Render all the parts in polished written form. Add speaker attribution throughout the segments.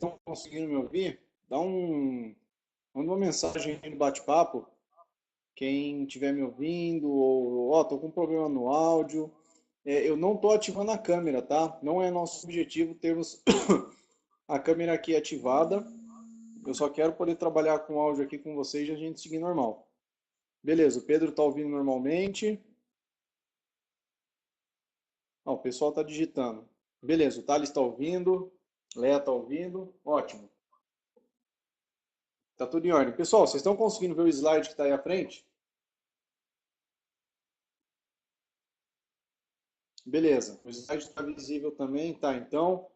Speaker 1: estão conseguindo me ouvir? Manda uma mensagem aí no bate-papo. Quem estiver me ouvindo, ou, ó, tô com um problema no áudio. Eu não tô ativando a câmera, tá? Não é nosso objetivo termos a câmera aqui ativada. Eu só quero poder trabalhar com o áudio aqui com vocês e a gente seguir normal. Beleza, o Pedro tá ouvindo normalmente. Ó, o pessoal tá digitando. Beleza, o Thales está ouvindo. Leia está ouvindo. Ótimo. Tá tudo em ordem. Pessoal, vocês estão conseguindo ver o slide que está aí à frente? Beleza, o slide está visível também, tá? Então,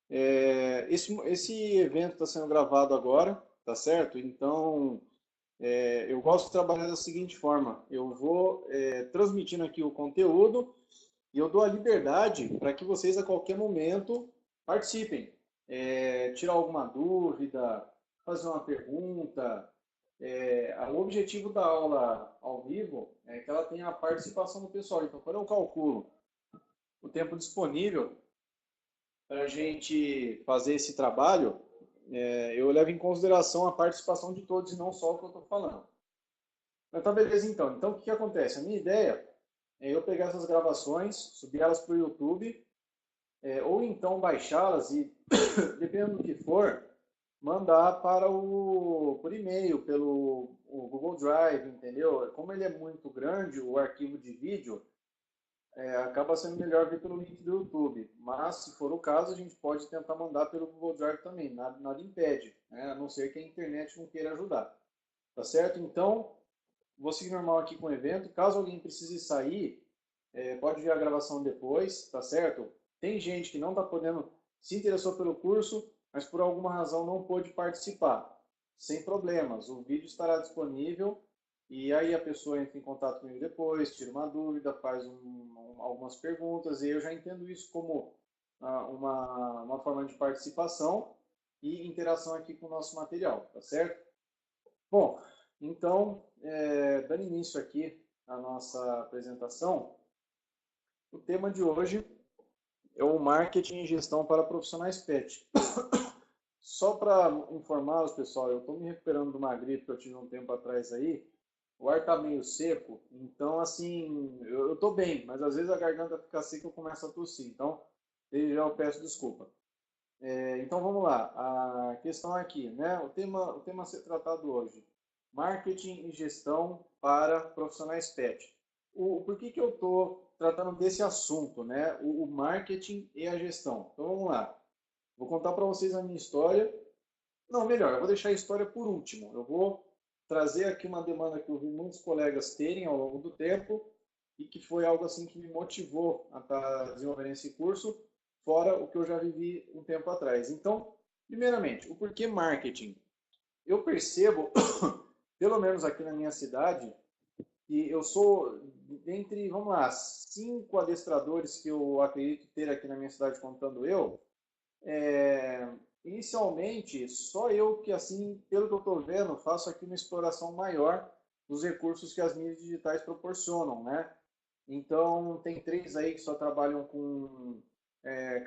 Speaker 1: esse evento está sendo gravado agora, tá certo? Então, eu gosto de trabalhar da seguinte forma: eu vou transmitindo aqui o conteúdo e eu dou a liberdade para que vocês a qualquer momento participem, tirar alguma dúvida, fazer uma pergunta. O objetivo da aula ao vivo é que ela tenha a participação do pessoal. Então, quando eu calculo o tempo disponível para a gente fazer esse trabalho, eu levo em consideração a participação de todos e não só o que eu estou falando. Mas tá beleza então. Então o que acontece? A minha ideia é eu pegar essas gravações, subir elas para o YouTube, ou então baixá-las e, dependendo do que for, mandar por e-mail, pelo o Google Drive, entendeu? Como ele é muito grande, o arquivo de vídeo, acaba sendo melhor ver pelo link do YouTube. Mas, se for o caso, a gente pode tentar mandar pelo Google Drive também. Nada impede, né? A não ser que a internet não queira ajudar. Tá certo? Então, vou seguir normal aqui com o evento. Caso alguém precise sair, pode ver a gravação depois, tá certo? Tem gente que não está podendo, se interessou pelo curso, mas por alguma razão não pôde participar. Sem problemas, o vídeo estará disponível e aí a pessoa entra em contato comigo depois, tira uma dúvida, faz algumas perguntas e eu já entendo isso como uma forma de participação e interação aqui com o nosso material, tá certo? Bom, então, dando início aqui à nossa apresentação, o tema de hoje é o marketing e gestão para profissionais PET. Só para informar os pessoal, eu estou me recuperando de uma gripe que eu tive um tempo atrás aí, o ar está meio seco, então assim, eu estou bem, mas às vezes a garganta fica seca e eu começo a tossir, então desde já eu peço desculpa. Então vamos lá, a questão aqui, né? O tema a ser tratado hoje, marketing e gestão para profissionais PET. Por que eu estou tratando desse assunto, né? O marketing e a gestão. Então vamos lá, vou contar para vocês a minha história. Não, melhor, eu vou deixar a história por último. Eu vou trazer aqui uma demanda que eu vi muitos colegas terem ao longo do tempo e que foi algo assim que me motivou a estar desenvolvendo esse curso, fora o que eu já vivi um tempo atrás. Então, primeiramente, o porquê marketing? Eu percebo, pelo menos aqui na minha cidade, que eu sou entre, vamos lá, 5 adestradores que eu acredito ter aqui na minha cidade, contando eu, é, inicialmente, só eu que, assim, pelo que eu estou vendo, faço aqui uma exploração maior dos recursos que as mídias digitais proporcionam, né? Então, tem 3 aí que só trabalham com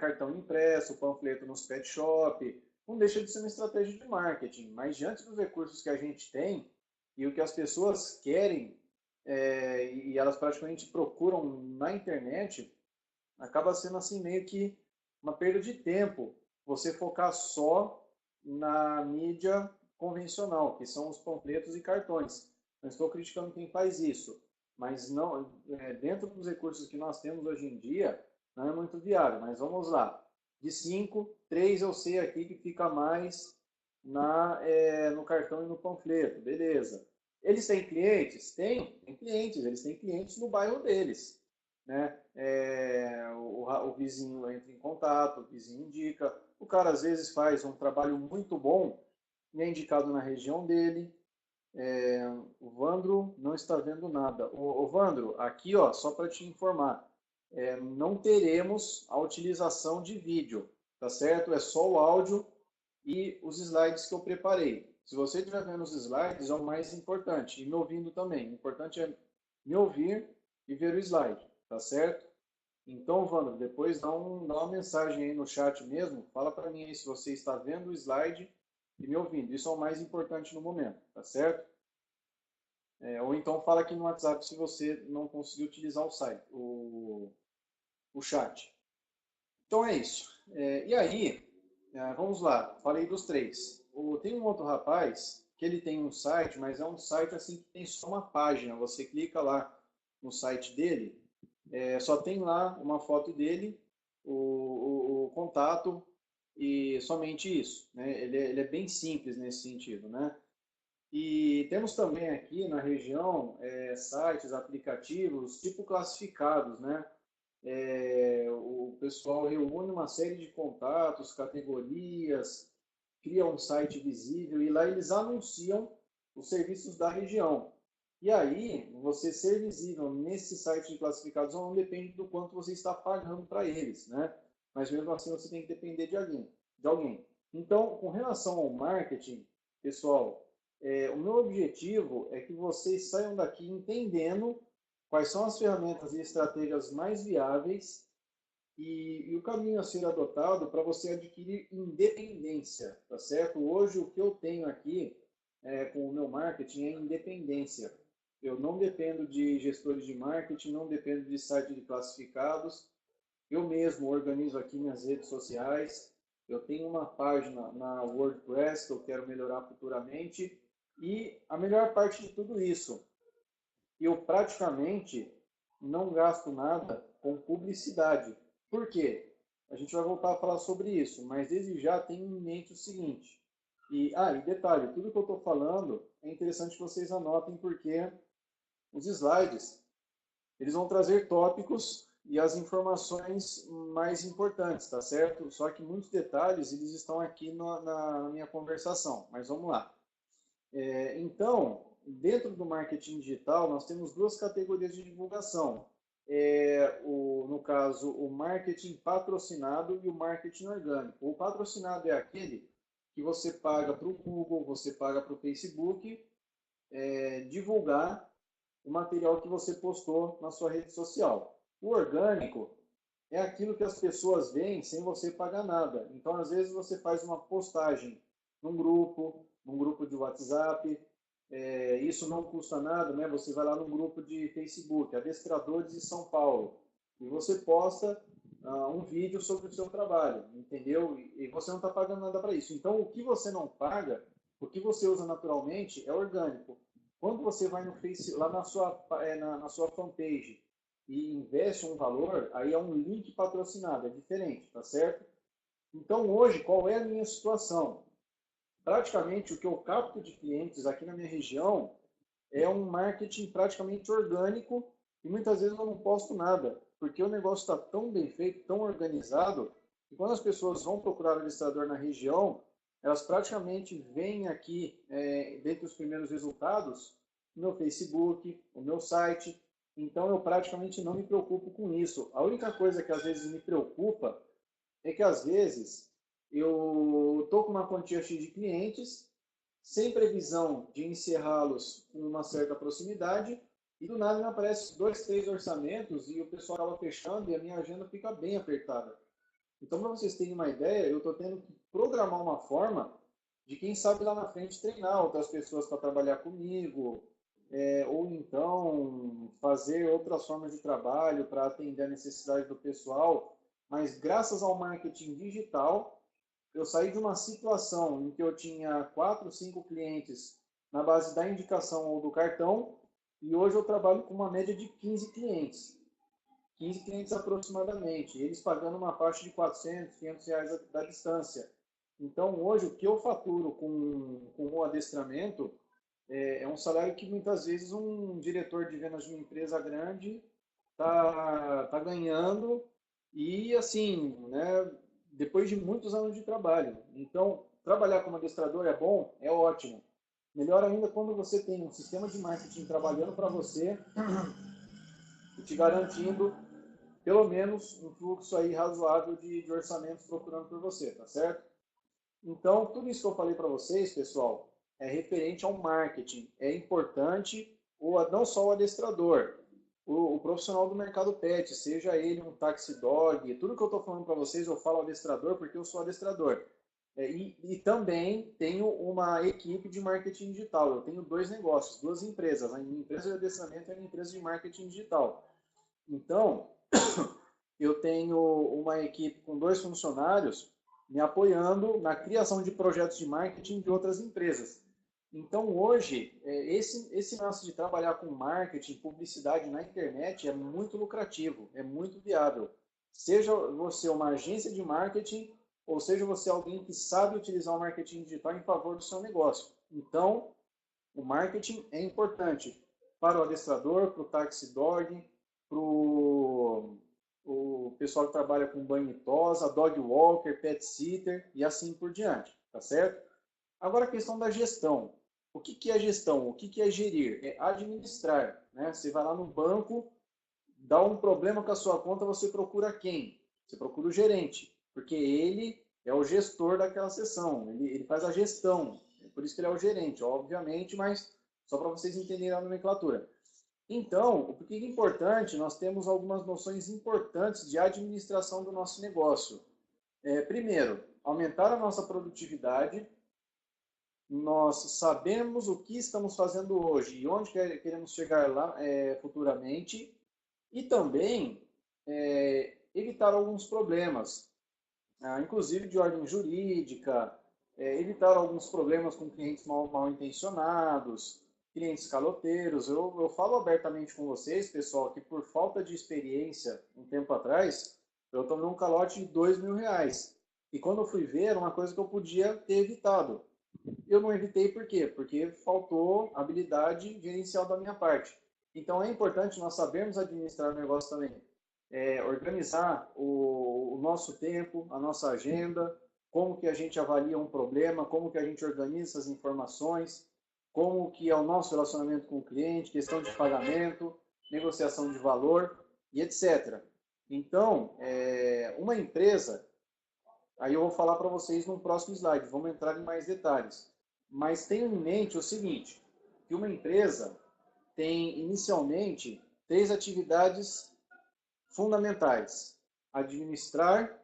Speaker 1: cartão impresso, panfleto nos pet shop. Não deixa de ser uma estratégia de marketing, mas diante dos recursos que a gente tem e o que as pessoas querem, e elas praticamente procuram na internet, acaba sendo assim meio que uma perda de tempo você focar só na mídia convencional, que são os panfletos e cartões. Não estou criticando quem faz isso, mas não, dentro dos recursos que nós temos hoje em dia, não é muito viável. Mas vamos lá. De 5, 3 eu sei aqui que fica mais no cartão e no panfleto. Beleza. Eles têm clientes? Tem clientes. Eles têm clientes no bairro deles, né? O vizinho entra em contato, o vizinho indica. O cara às vezes faz um trabalho muito bom e é indicado na região dele. O Vandro não está vendo nada. O Vandro, aqui ó, só para te informar, não teremos a utilização de vídeo, tá certo? É só o áudio e os slides que eu preparei. Se você estiver vendo os slides, é o mais importante, e me ouvindo também. O importante é me ouvir e ver o slide, tá certo? Então, Wanda, depois dá uma mensagem aí no chat mesmo, fala para mim aí se você está vendo o slide e me ouvindo. Isso é o mais importante no momento, tá certo? Ou então fala aqui no WhatsApp se você não conseguir utilizar o site, o chat. Então é isso. E aí, vamos lá, falei dos três. Tem um outro rapaz que ele tem um site, mas é um site assim que tem só uma página. Você clica lá no site dele, só tem lá uma foto dele, o contato e somente isso. Né? Ele é bem simples nesse sentido, né? E temos também aqui na região sites, aplicativos, tipo classificados, né? O pessoal reúne uma série de contatos, categorias, cria um site visível e lá eles anunciam os serviços da região. E aí, você ser visível nesse site de classificados não depende do quanto você está pagando para eles, né? Mas mesmo assim você tem que depender de alguém. Então, com relação ao marketing, pessoal, o meu objetivo é que vocês saiam daqui entendendo quais são as ferramentas e estratégias mais viáveis e o caminho a ser adotado para você adquirir independência, tá certo? Hoje o que eu tenho aqui com o meu marketing é independência. Eu não dependo de gestores de marketing, não dependo de site de classificados. Eu mesmo organizo aqui minhas redes sociais. Eu tenho uma página na WordPress que eu quero melhorar futuramente. E a melhor parte de tudo isso, eu praticamente não gasto nada com publicidade. Por quê? A gente vai voltar a falar sobre isso, mas desde já tenho em mente o seguinte. E detalhe, tudo que eu estou falando é interessante que vocês anotem porque os slides eles vão trazer tópicos e as informações mais importantes, tá certo? Só que muitos detalhes eles estão aqui na minha conversação, mas vamos lá. Então, dentro do marketing digital, nós temos duas categorias de divulgação. No caso, o marketing patrocinado e o marketing orgânico. O patrocinado é aquele que você paga para o Google, você paga para o Facebook, divulgar o material que você postou na sua rede social. O orgânico é aquilo que as pessoas veem sem você pagar nada. Então, às vezes, você faz uma postagem num grupo de WhatsApp, isso não custa nada, né? Você vai lá no grupo de Facebook, Adestradores de São Paulo, e você posta um vídeo sobre o seu trabalho, entendeu? E você não está pagando nada para isso. Então, o que você não paga, o que você usa naturalmente é orgânico. Quando você vai no Face, lá na sua fanpage e investe um valor, aí é um link patrocinado, é diferente, tá certo? Então, hoje, qual é a minha situação? Praticamente o que eu capto de clientes aqui na minha região é um marketing praticamente orgânico e muitas vezes eu não posto nada, porque o negócio está tão bem feito, tão organizado, que quando as pessoas vão procurar o adestrador na região, elas praticamente veem aqui, dentre os primeiros resultados, o meu Facebook, o meu site. Então eu praticamente não me preocupo com isso. A única coisa que às vezes me preocupa é que às vezes eu estou com uma quantia X de clientes, sem previsão de encerrá-los com uma certa proximidade, e do nada me aparece 2, 3 orçamentos e o pessoal acaba fechando e a minha agenda fica bem apertada. Então, para vocês terem uma ideia, eu estou tendo que programar uma forma de, quem sabe, lá na frente treinar outras pessoas para trabalhar comigo, ou então fazer outras formas de trabalho para atender a necessidade do pessoal. Mas graças ao marketing digital, eu saí de uma situação em que eu tinha 4, 5 clientes na base da indicação ou do cartão, e hoje eu trabalho com uma média de 15 clientes. 15 clientes aproximadamente, eles pagando uma faixa de 400, 500 reais da distância. Então, hoje, o que eu faturo com o adestramento é um salário que muitas vezes um diretor de vendas de uma empresa grande tá ganhando e, assim, né, depois de muitos anos de trabalho. Então, trabalhar como adestrador é bom? É ótimo. Melhor ainda quando você tem um sistema de marketing trabalhando para você e te garantindo pelo menos um fluxo aí razoável de orçamentos procurando por você, tá certo? Então, tudo isso que eu falei para vocês, pessoal, é referente ao marketing. É importante, ou não só o adestrador. o profissional do mercado pet, seja ele um taxi dog, tudo que eu estou falando para vocês eu falo adestrador porque eu sou adestrador. E também tenho uma equipe de marketing digital. Eu tenho dois negócios, duas empresas. A minha empresa de adestramento e a minha empresa de marketing digital. Então, eu tenho uma equipe com dois funcionários me apoiando na criação de projetos de marketing de outras empresas. Então, hoje, esse lance de trabalhar com marketing, publicidade na internet é muito lucrativo, é muito viável. Seja você uma agência de marketing, ou seja você alguém que sabe utilizar o marketing digital em favor do seu negócio. Então, o marketing é importante para o adestrador, para o taxi dog, para o pessoal que trabalha com banho e tosa, dog walker, pet sitter e assim por diante, tá certo? Agora a questão da gestão. O que que é gestão? O que que é gerir? É administrar, né? Você vai lá no banco, dá um problema com a sua conta, você procura quem? Você procura o gerente, porque ele é o gestor daquela sessão, ele faz a gestão, por isso que ele é o gerente, obviamente, mas só para vocês entenderem a nomenclatura. Então, o que é importante, nós temos algumas noções importantes de administração do nosso negócio. Primeiro, aumentar a nossa produtividade, nós sabemos o que estamos fazendo hoje e onde queremos chegar lá futuramente, e também evitar alguns problemas, inclusive de ordem jurídica, evitar alguns problemas com clientes mal intencionados, clientes caloteiros. Eu falo abertamente com vocês, pessoal, que por falta de experiência, um tempo atrás, eu tomei um calote de R$ 2.000. E quando eu fui ver, era uma coisa que eu podia ter evitado. Eu não evitei por quê? Porque faltou habilidade gerencial da minha parte. Então é importante nós sabermos administrar o negócio também. Organizar o nosso tempo, a nossa agenda, como que a gente avalia um problema, como que a gente organiza essas informações, como que é o nosso relacionamento com o cliente, questão de pagamento, negociação de valor e etc. Então, uma empresa, aí eu vou falar para vocês no próximo slide, vamos entrar em mais detalhes. Mas tenham em mente o seguinte, que uma empresa tem inicialmente 3 atividades fundamentais: administrar,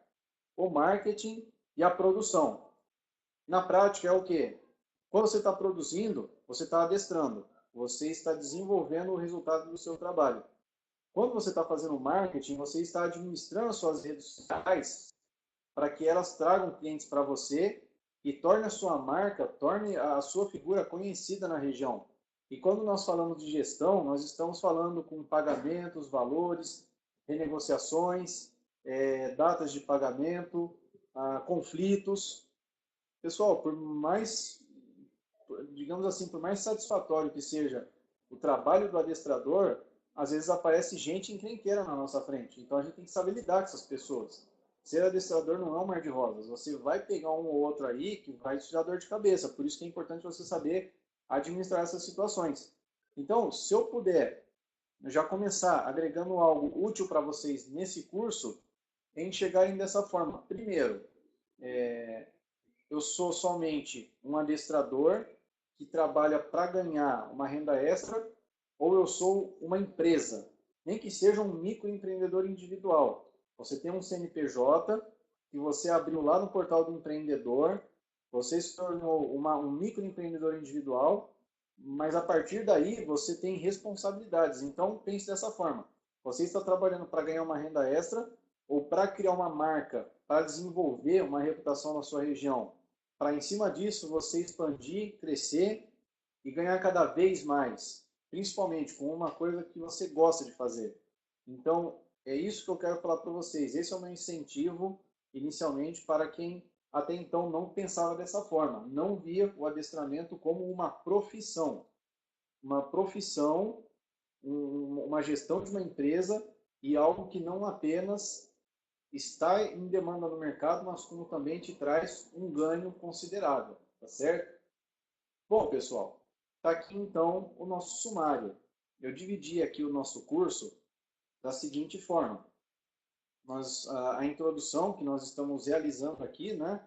Speaker 1: o marketing e a produção. Na prática é o quê? Quando você está produzindo, você está adestrando, você está desenvolvendo o resultado do seu trabalho. Quando você está fazendo marketing, você está administrando suas redes sociais para que elas tragam clientes para você e torne a sua marca, torne a sua figura conhecida na região. E quando nós falamos de gestão, nós estamos falando com pagamentos, valores, renegociações, datas de pagamento, conflitos. Pessoal, por mais, digamos assim, por mais satisfatório que seja o trabalho do adestrador, às vezes aparece gente encrenqueira na nossa frente. Então a gente tem que saber lidar com essas pessoas. Ser adestrador não é um mar de rosas. Você vai pegar um ou outro aí que vai te dar dor de cabeça. Por isso que é importante você saber administrar essas situações. Então, se eu puder já começar agregando algo útil para vocês nesse curso, é enxergarem dessa forma. Primeiro, eu sou somente um adestrador que trabalha para ganhar uma renda extra, ou eu sou uma empresa, nem que seja um microempreendedor individual. Você tem um CNPJ que você abriu lá no portal do empreendedor, você se tornou um microempreendedor individual, mas a partir daí você tem responsabilidades. Então pense dessa forma: você está trabalhando para ganhar uma renda extra ou para criar uma marca, para desenvolver uma reputação na sua região, para em cima disso você expandir, crescer e ganhar cada vez mais, principalmente com uma coisa que você gosta de fazer. Então, é isso que eu quero falar para vocês. Esse é o meu incentivo, inicialmente, para quem até então não pensava dessa forma, não via o adestramento como uma profissão. Uma profissão, uma gestão de uma empresa e algo que não apenas está em demanda no mercado, mas como também te traz um ganho considerável, tá certo? Bom, pessoal, está aqui então o nosso sumário. Eu dividi aqui o nosso curso da seguinte forma: a introdução que nós estamos realizando aqui, né?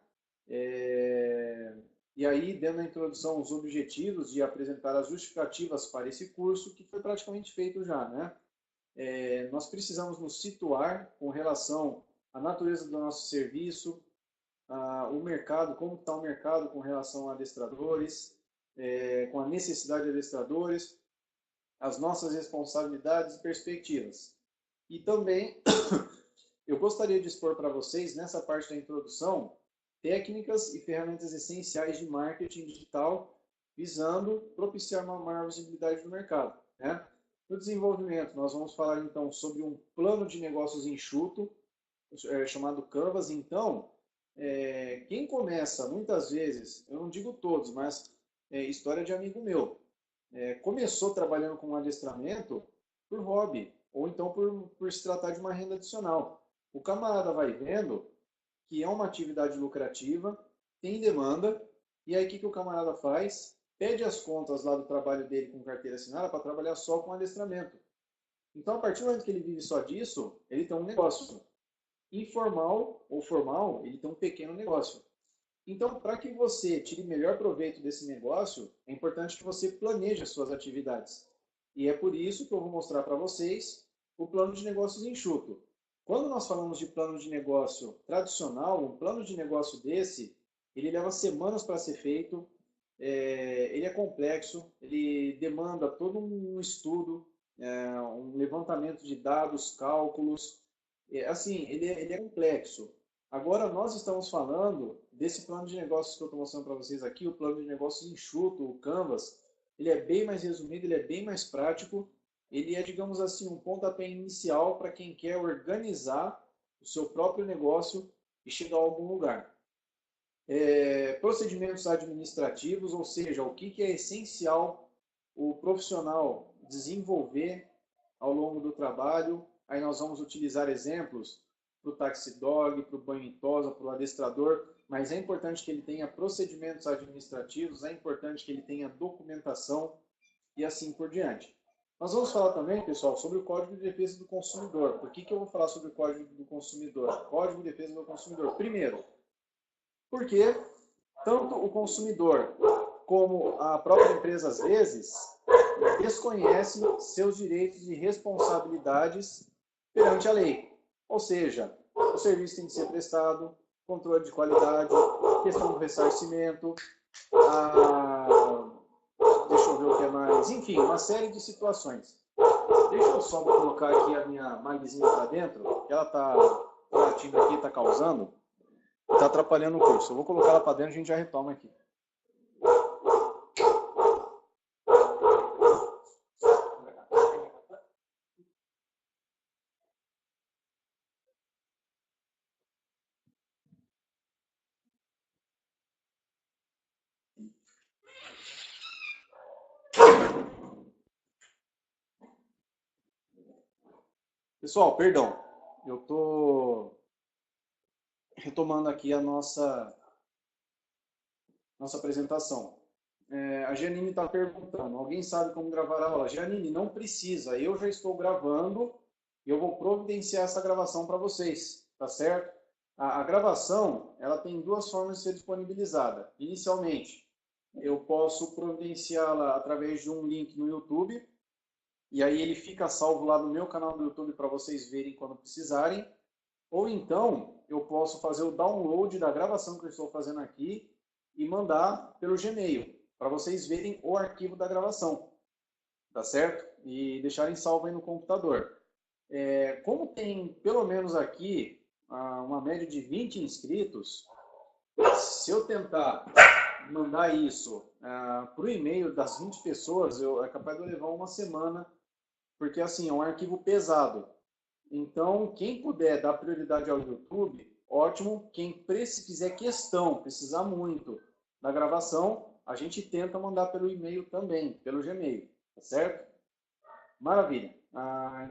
Speaker 1: E aí, dentro da introdução, os objetivos de apresentar as justificativas para esse curso, que foi praticamente feito já, né? nós precisamos nos situar com relação à natureza do nosso serviço, o mercado, como está o mercado com relação a adestradores, com a necessidade de adestradores, as nossas responsabilidades e perspectivas. E também eu gostaria de expor para vocês, nessa parte da introdução, técnicas e ferramentas essenciais de marketing digital, visando propiciar uma maior visibilidade no mercado, né? No desenvolvimento, nós vamos falar então sobre um plano de negócios enxuto, chamado Canvas. Então, quem começa, muitas vezes, eu não digo todos, mas história de amigo meu, começou trabalhando com um adestramento por hobby, ou então por se tratar de uma renda adicional. O camarada vai vendo que é uma atividade lucrativa, tem demanda, e aí o que o camarada faz? Pede as contas lá do trabalho dele com carteira assinada para trabalhar só com adestramento. Então, a partir do momento que ele vive só disso, ele tem um negócio. Informal ou formal, ele tem um pequeno negócio. Então, para que você tire melhor proveito desse negócio, é importante que você planeje as suas atividades. E é por isso que eu vou mostrar para vocês o plano de negócios enxuto. Quando nós falamos de plano de negócio tradicional, um plano de negócio desse, ele leva semanas para ser feito, ele é complexo, ele demanda todo um estudo, um levantamento de dados, cálculos, assim, ele é complexo. Agora, nós estamos falando desse plano de negócios que eu estou mostrando para vocês aqui, o plano de negócios enxuto, o Canvas. Ele é bem mais resumido, ele é bem mais prático. Ele é, digamos assim, um pontapé inicial para quem quer organizar o seu próprio negócio e chegar a algum lugar. Procedimentos administrativos, ou seja, o que é essencial o profissional desenvolver ao longo do trabalho. Aí nós vamos utilizar exemplos para o taxi dog, para o banho em tosa, para o adestrador, mas é importante que ele tenha procedimentos administrativos, é importante que ele tenha documentação e assim por diante. Nós vamos falar também, pessoal, sobre o Código de Defesa do Consumidor. Por que eu vou falar sobre o Código do Consumidor? Código de Defesa do Consumidor. Primeiro, porque tanto o consumidor como a própria empresa, às vezes, desconhece seus direitos e responsabilidades perante a lei. Ou seja, o serviço tem que ser prestado, controle de qualidade, questão do ressarcimento, deixa eu ver o que é mais, enfim, uma série de situações. Deixa eu só colocar aqui a minha magzinha para dentro, que ela está latindo aqui, está causando, está atrapalhando o curso. Eu vou colocar ela para dentro e a gente já retoma aqui. Pessoal, perdão, eu estou retomando aqui a nossa apresentação. A Janine está perguntando, alguém sabe como gravar a aula? Janine, não precisa, eu já estou gravando e eu vou providenciar essa gravação para vocês, tá certo? A gravação, ela tem duas formas de ser disponibilizada. Inicialmente, eu posso providenciá-la através de um link no YouTube, e aí ele fica salvo lá no meu canal do YouTube para vocês verem quando precisarem. Ou então, eu posso fazer o download da gravação que eu estou fazendo aqui e mandar pelo Gmail, para vocês verem o arquivo da gravação, tá certo? E deixarem salvo aí no computador. Como tem, pelo menos aqui, uma média de 20 inscritos, se eu tentar mandar isso para o e-mail das 20 pessoas, é capaz de eu levar uma semana, porque assim, é um arquivo pesado. Então, quem puder dar prioridade ao YouTube, ótimo. Quem quiser precisar muito da gravação, a gente tenta mandar pelo e-mail também, pelo Gmail, tá certo? Maravilha.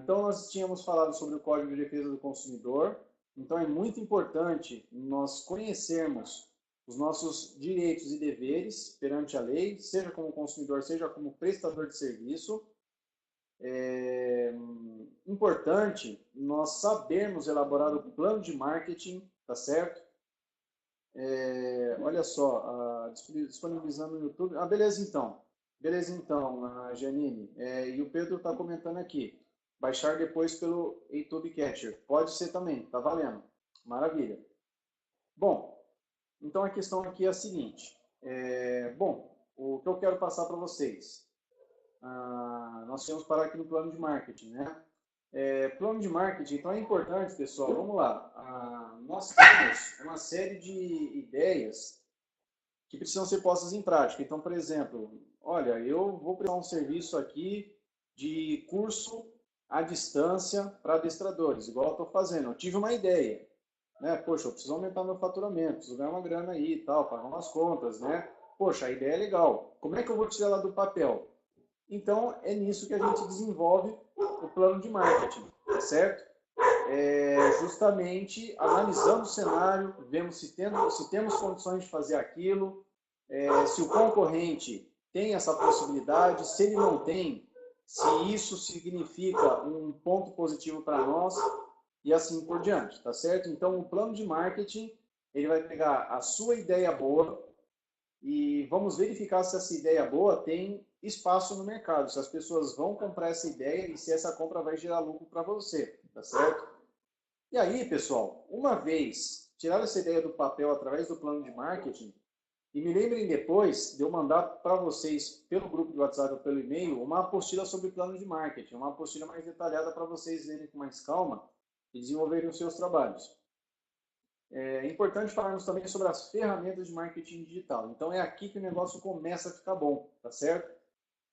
Speaker 1: Então, nós tínhamos falado sobre o Código de Defesa do Consumidor. Então, é muito importante nós conhecermos os nossos direitos e deveres perante a lei, seja como consumidor, seja como prestador de serviço. É importante nós sabermos elaborar o plano de marketing, tá certo? Olha só, disponibilizando no YouTube. Beleza então. Beleza então, Janine. E o Pedro está comentando aqui. baixar depois pelo YouTube Catcher. Pode ser também, tá valendo. Maravilha. Bom, então a questão aqui é a seguinte. Bom, o que eu quero passar para vocês? Nós temos que parar aqui no plano de marketing, né? Plano de marketing, então é importante, pessoal, vamos lá. Nós temos uma série de ideias que precisam ser postas em prática. Então, por exemplo, olha, eu vou prestar um serviço aqui de curso à distância para adestradores, igual eu estou fazendo. Eu tive uma ideia, né? Poxa, eu preciso aumentar meu faturamento, preciso ganhar uma grana aí e tal, pagar umas contas, né? Poxa, a ideia é legal. Como é que eu vou tirar ela do papel? Então, é nisso que a gente desenvolve o plano de marketing, tá certo? Justamente analisando o cenário, vemos se temos condições de fazer aquilo, se o concorrente tem essa possibilidade, se ele não tem, se isso significa um ponto positivo para nós e assim por diante, tá certo? Então, o plano de marketing, ele vai pegar a sua ideia boa e vamos verificar se essa ideia boa tem espaço no mercado, se as pessoas vão comprar essa ideia e se essa compra vai gerar lucro para você, tá certo? E aí, pessoal, uma vez tirar essa ideia do papel através do plano de marketing, e me lembrem depois de eu mandar para vocês, pelo grupo do WhatsApp ou pelo e-mail, uma apostila sobre plano de marketing, uma apostila mais detalhada para vocês lerem com mais calma e desenvolverem os seus trabalhos. É importante falarmos também sobre as ferramentas de marketing digital. Então, é aqui que o negócio começa a ficar bom, tá certo?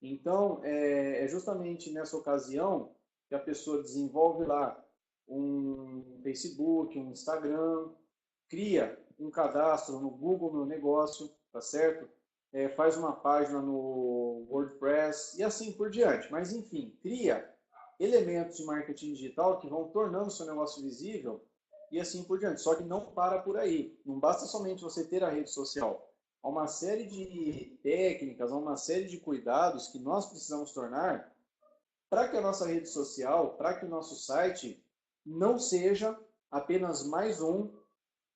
Speaker 1: Então, é justamente nessa ocasião que a pessoa desenvolve lá um Facebook, um Instagram, cria um cadastro no Google Meu Negócio, tá certo? Faz uma página no WordPress e assim por diante. Mas, enfim, cria elementos de marketing digital que vão tornando o seu negócio visível e assim por diante. Só que não para por aí. Não basta somente você ter a rede social. Há uma série de técnicas, há uma série de cuidados que nós precisamos tornar para que a nossa rede social, para que o nosso site não seja apenas mais um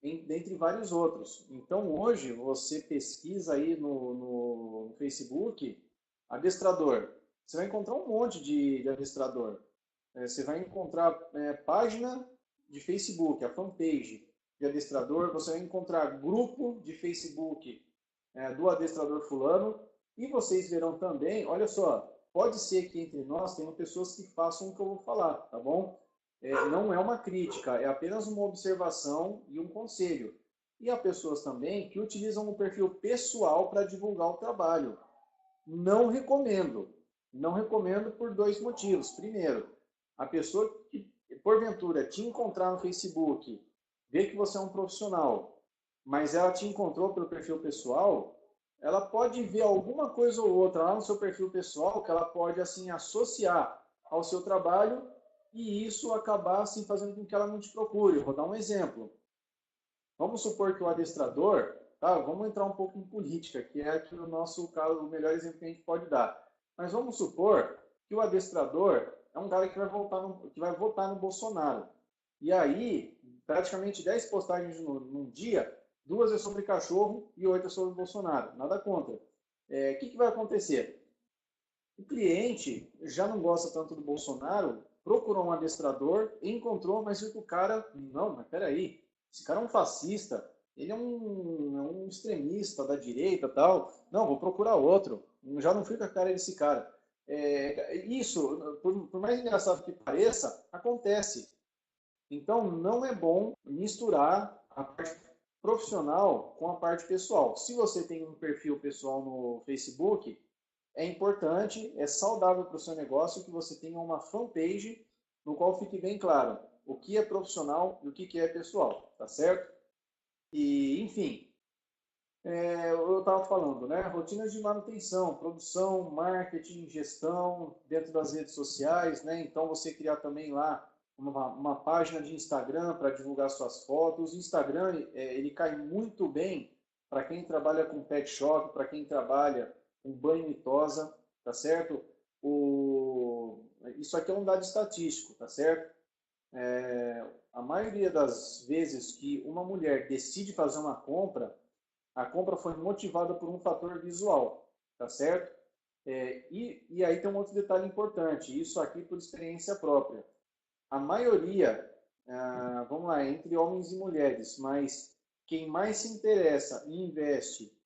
Speaker 1: dentre vários outros. Então, hoje, você pesquisa aí no Facebook, adestrador. Você vai encontrar um monte de adestrador. Você vai encontrar página de Facebook, a fanpage de adestrador. Você vai encontrar grupo de Facebook do adestrador fulano. E vocês verão também, olha só, pode ser que entre nós tenham pessoas que façam o que eu vou falar, tá bom? Não é uma crítica, é apenas uma observação e um conselho. E há pessoas também que utilizam o perfil pessoal para divulgar o trabalho. Não recomendo. Não recomendo por dois motivos. Primeiro, a pessoa que, porventura, te encontrar no Facebook, vê que você é um profissional, mas ela te encontrou pelo perfil pessoal, ela pode ver alguma coisa ou outra lá no seu perfil pessoal que ela pode, assim, associar ao seu trabalho e isso acabar assim, fazendo com que ela não te procure. Eu vou dar um exemplo. Vamos supor que o adestrador, tá? Vamos entrar um pouco em política, que é aqui o nosso caso, o melhor exemplo que a gente pode dar. Mas vamos supor que o adestrador é um cara que vai votar no Bolsonaro. E aí, praticamente 10 postagens num dia, 2 é sobre cachorro e 8 é sobre Bolsonaro. Nada contra. O que vai acontecer? O cliente já não gosta tanto do Bolsonaro, procurou um adestrador, encontrou, mas viu que o cara, não, mas peraí, esse cara é um fascista, ele é um extremista da direita tal, não, vou procurar outro, já não fica a cara desse cara. Isso, por mais engraçado que pareça, acontece. Então, não é bom misturar a parte profissional com a parte pessoal. Se você tem um perfil pessoal no Facebook, é importante, é saudável para o seu negócio que você tenha uma fanpage no qual fique bem claro o que é profissional e o que é pessoal, tá certo? E, enfim, eu estava falando, né? Rotinas de manutenção, produção, marketing, gestão dentro das redes sociais, né? Então, você criar também lá uma página de Instagram para divulgar suas fotos. O Instagram, ele cai muito bem para quem trabalha com pet shop, para quem trabalha com banho e tosa, tá certo? Isso aqui é um dado estatístico, tá certo? A maioria das vezes que uma mulher decide fazer uma compra, a compra foi motivada por um fator visual, tá certo? E aí tem um outro detalhe importante, isso aqui por experiência própria. A maioria, vamos lá, entre homens e mulheres, mas quem mais se interessa e investe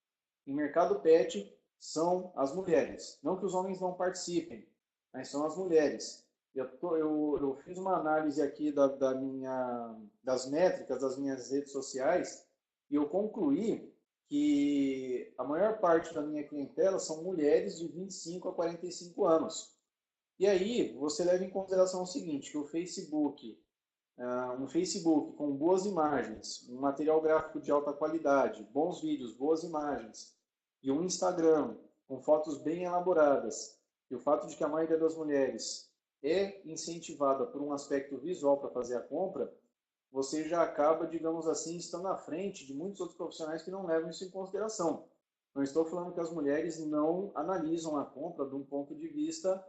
Speaker 1: em mercado pet são as mulheres. Não que os homens não participem, mas são as mulheres. Eu fiz uma análise aqui das métricas das minhas redes sociais e eu concluí que a maior parte da minha clientela são mulheres de 25 a 45 anos. E aí, você leva em consideração o seguinte, que o Facebook, um Facebook com boas imagens, um material gráfico de alta qualidade, bons vídeos, boas imagens, e um Instagram com fotos bem elaboradas, e o fato de que a maioria das mulheres é incentivada por um aspecto visual para fazer a compra, você já acaba, digamos assim, estando à frente de muitos outros profissionais que não levam isso em consideração. Não estou falando que as mulheres não analisam a compra de um ponto de vista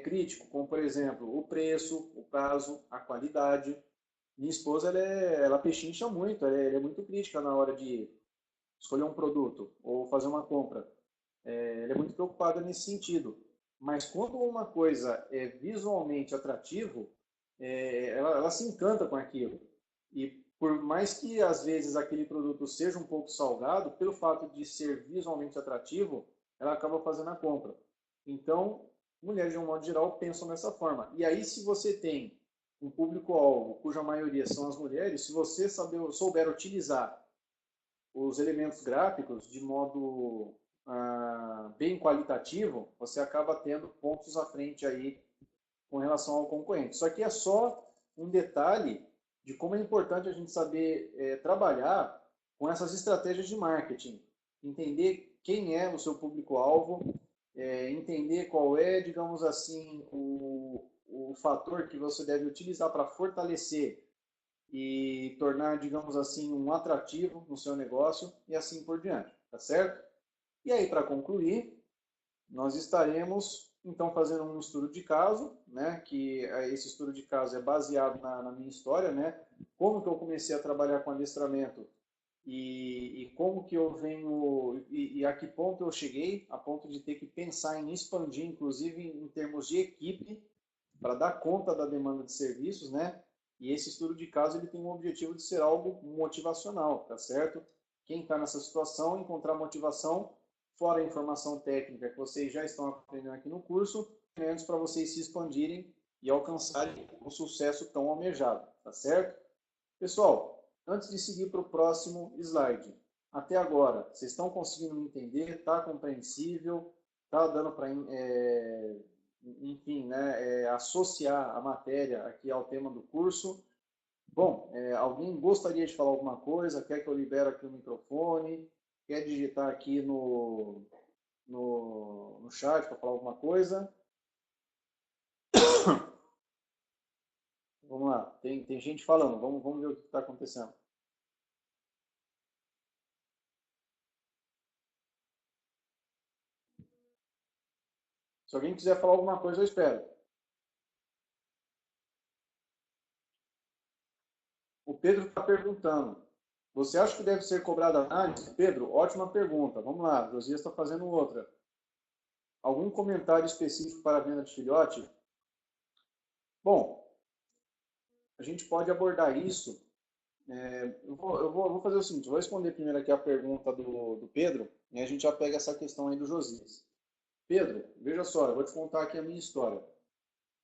Speaker 1: crítico, como, por exemplo, o preço, o prazo, a qualidade. Minha esposa, ela pechincha muito, ela é muito crítica na hora de escolher um produto ou fazer uma compra. Ela é muito preocupada nesse sentido. Mas quando uma coisa é visualmente atrativo, ela se encanta com aquilo. E por mais que às vezes aquele produto seja um pouco salgado, pelo fato de ser visualmente atrativo, ela acaba fazendo a compra. Então, mulheres de um modo geral pensam dessa forma. E aí, se você tem um público-alvo cuja maioria são as mulheres, se você souber utilizar os elementos gráficos de modo bem qualitativo, você acaba tendo pontos à frente aí com relação ao concorrente. Isso aqui é só um detalhe de como é importante a gente saber trabalhar com essas estratégias de marketing. Entender quem é o seu público-alvo, entender qual é, digamos assim, o fator que você deve utilizar para fortalecer e tornar, digamos assim, um atrativo no seu negócio e assim por diante, tá certo? E aí, para concluir, nós estaremos, então, fazendo um estudo de caso, né, que esse estudo de caso é baseado na minha história, né, como que eu comecei a trabalhar com adestramento e como que eu venho, e a que ponto eu cheguei, a ponto de ter que pensar em expandir, inclusive em termos de equipe, para dar conta da demanda de serviços, né, e esse estudo de caso ele tem o objetivo de ser algo motivacional, tá certo? Quem está nessa situação, encontrar motivação, fora a informação técnica que vocês já estão aprendendo aqui no curso, menos para vocês se expandirem e alcançarem o sucesso tão almejado, tá certo? Pessoal, antes de seguir para o próximo slide, até agora, vocês estão conseguindo me entender? Está compreensível? Está dando para, enfim, né, associar a matéria aqui ao tema do curso? Bom, alguém gostaria de falar alguma coisa? Quer que eu libere aqui o microfone? Quer digitar aqui no chat para falar alguma coisa? Vamos lá, tem gente falando, vamos ver o que está acontecendo. Se alguém quiser falar alguma coisa, eu espero. O Pedro está perguntando, você acha que deve ser cobrada análise? Pedro, ótima pergunta. Vamos lá, Josias está fazendo outra. Algum comentário específico para a venda de filhote? Bom, a gente pode abordar isso. Eu vou fazer o seguinte, vou responder primeiro aqui a pergunta do Pedro, e a gente já pega essa questão aí do Josias. Pedro, veja só, eu vou te contar aqui a minha história.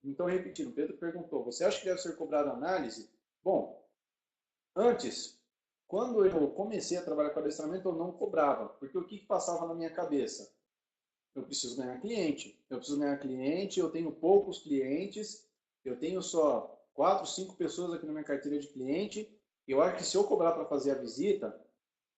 Speaker 1: Então, repetindo, Pedro perguntou, você acha que deve ser cobrada análise? Bom, antes, quando eu comecei a trabalhar com adestramento, eu não cobrava, porque o que passava na minha cabeça? Eu preciso ganhar cliente, eu tenho poucos clientes, eu tenho só 4, 5 pessoas aqui na minha carteira de cliente, eu acho que se eu cobrar para fazer a visita,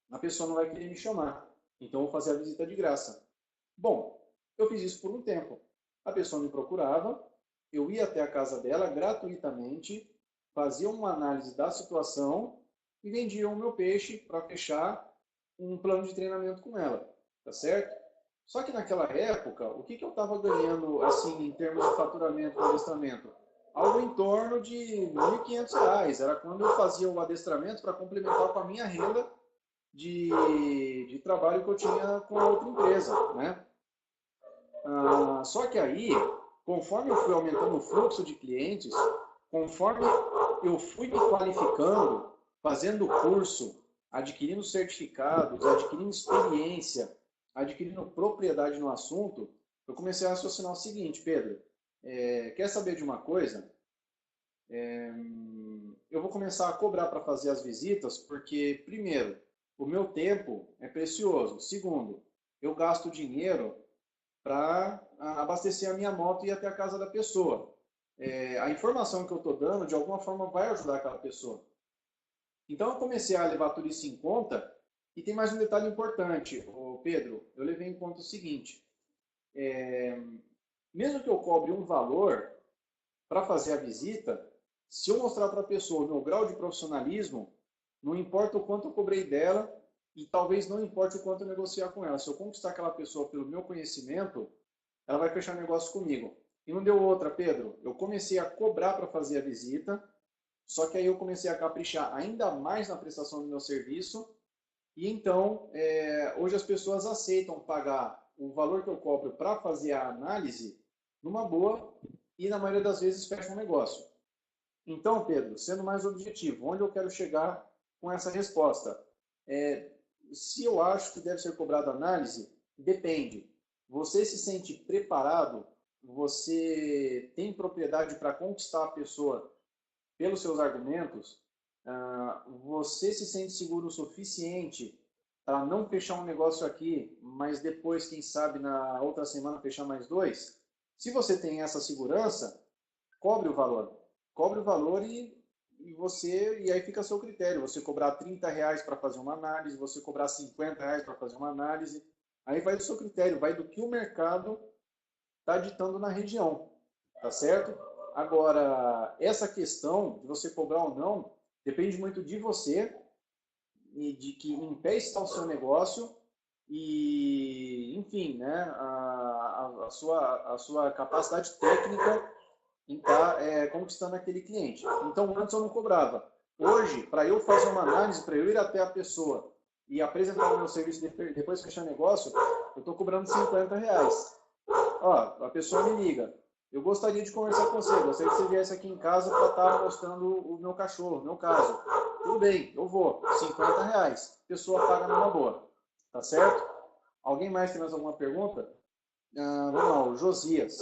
Speaker 1: a pessoa não vai querer me chamar, então eu vou fazer a visita de graça. Bom, eu fiz isso por um tempo. A pessoa me procurava, eu ia até a casa dela gratuitamente, fazia uma análise da situação e vendia o meu peixe para fechar um plano de treinamento com ela, tá certo? Só que naquela época, o que eu estava ganhando assim em termos de faturamento do adestramento? Algo em torno de R$ 1.500. Era quando eu fazia o adestramento para complementar com a minha renda de trabalho que eu tinha com a outra empresa, né? Só que aí, conforme eu fui aumentando o fluxo de clientes, conforme eu fui me qualificando, fazendo curso, adquirindo certificados, adquirindo experiência, adquirindo propriedade no assunto, eu comecei a raciocinar o seguinte: Pedro, quer saber de uma coisa? Eu vou começar a cobrar para fazer as visitas, porque, primeiro, o meu tempo é precioso. Segundo, eu gasto dinheiro para abastecer a minha moto e ir até a casa da pessoa. A informação que eu estou dando, de alguma forma, vai ajudar aquela pessoa. Então, eu comecei a levar tudo isso em conta. E tem mais um detalhe importante, Pedro. Eu levei em conta o seguinte: mesmo que eu cobre um valor para fazer a visita, se eu mostrar para a pessoa o meu grau de profissionalismo, não importa o quanto eu cobrei dela e talvez não importe o quanto eu negociar com ela. Se eu conquistar aquela pessoa pelo meu conhecimento, ela vai fechar negócio comigo. E não deu outra, Pedro. Eu comecei a cobrar para fazer a visita, só que aí eu comecei a caprichar ainda mais na prestação do meu serviço. E então, hoje as pessoas aceitam pagar o valor que eu cobro para fazer a análise numa boa e na maioria das vezes fecha um negócio. Então, Pedro, sendo mais objetivo, onde eu quero chegar com essa resposta? Se eu acho que deve ser cobrada análise, depende. Você se sente preparado? Você tem propriedade para conquistar a pessoa pelos seus argumentos? Você se sente seguro o suficiente para não fechar um negócio aqui, mas depois, quem sabe, na outra semana fechar mais dois? Se você tem essa segurança, cobre o valor. Cobre o valor e aí fica a seu critério. Você cobrar R$ 30 para fazer uma análise, você cobrar R$ 50 para fazer uma análise. Aí vai do seu critério, vai do que o mercado está ditando na região. Tá certo? Agora, essa questão de você cobrar ou não, depende muito de você e de que em pé está o seu negócio e, enfim, né, a sua capacidade técnica em estar conquistando aquele cliente. Então, antes eu não cobrava. Hoje, para eu fazer uma análise, para eu ir até a pessoa e apresentar o meu serviço depois de fechar negócio, eu estou cobrando R$ 50. Ó, a pessoa me liga. Eu gostaria de conversar com você. Gostaria que você viesse aqui em casa para estar mostrando o meu cachorro, o meu caso. Tudo bem, eu vou. R$ 50. A pessoa paga numa boa. Tá certo? Alguém mais tem mais alguma pergunta? Vamos lá, o Josias.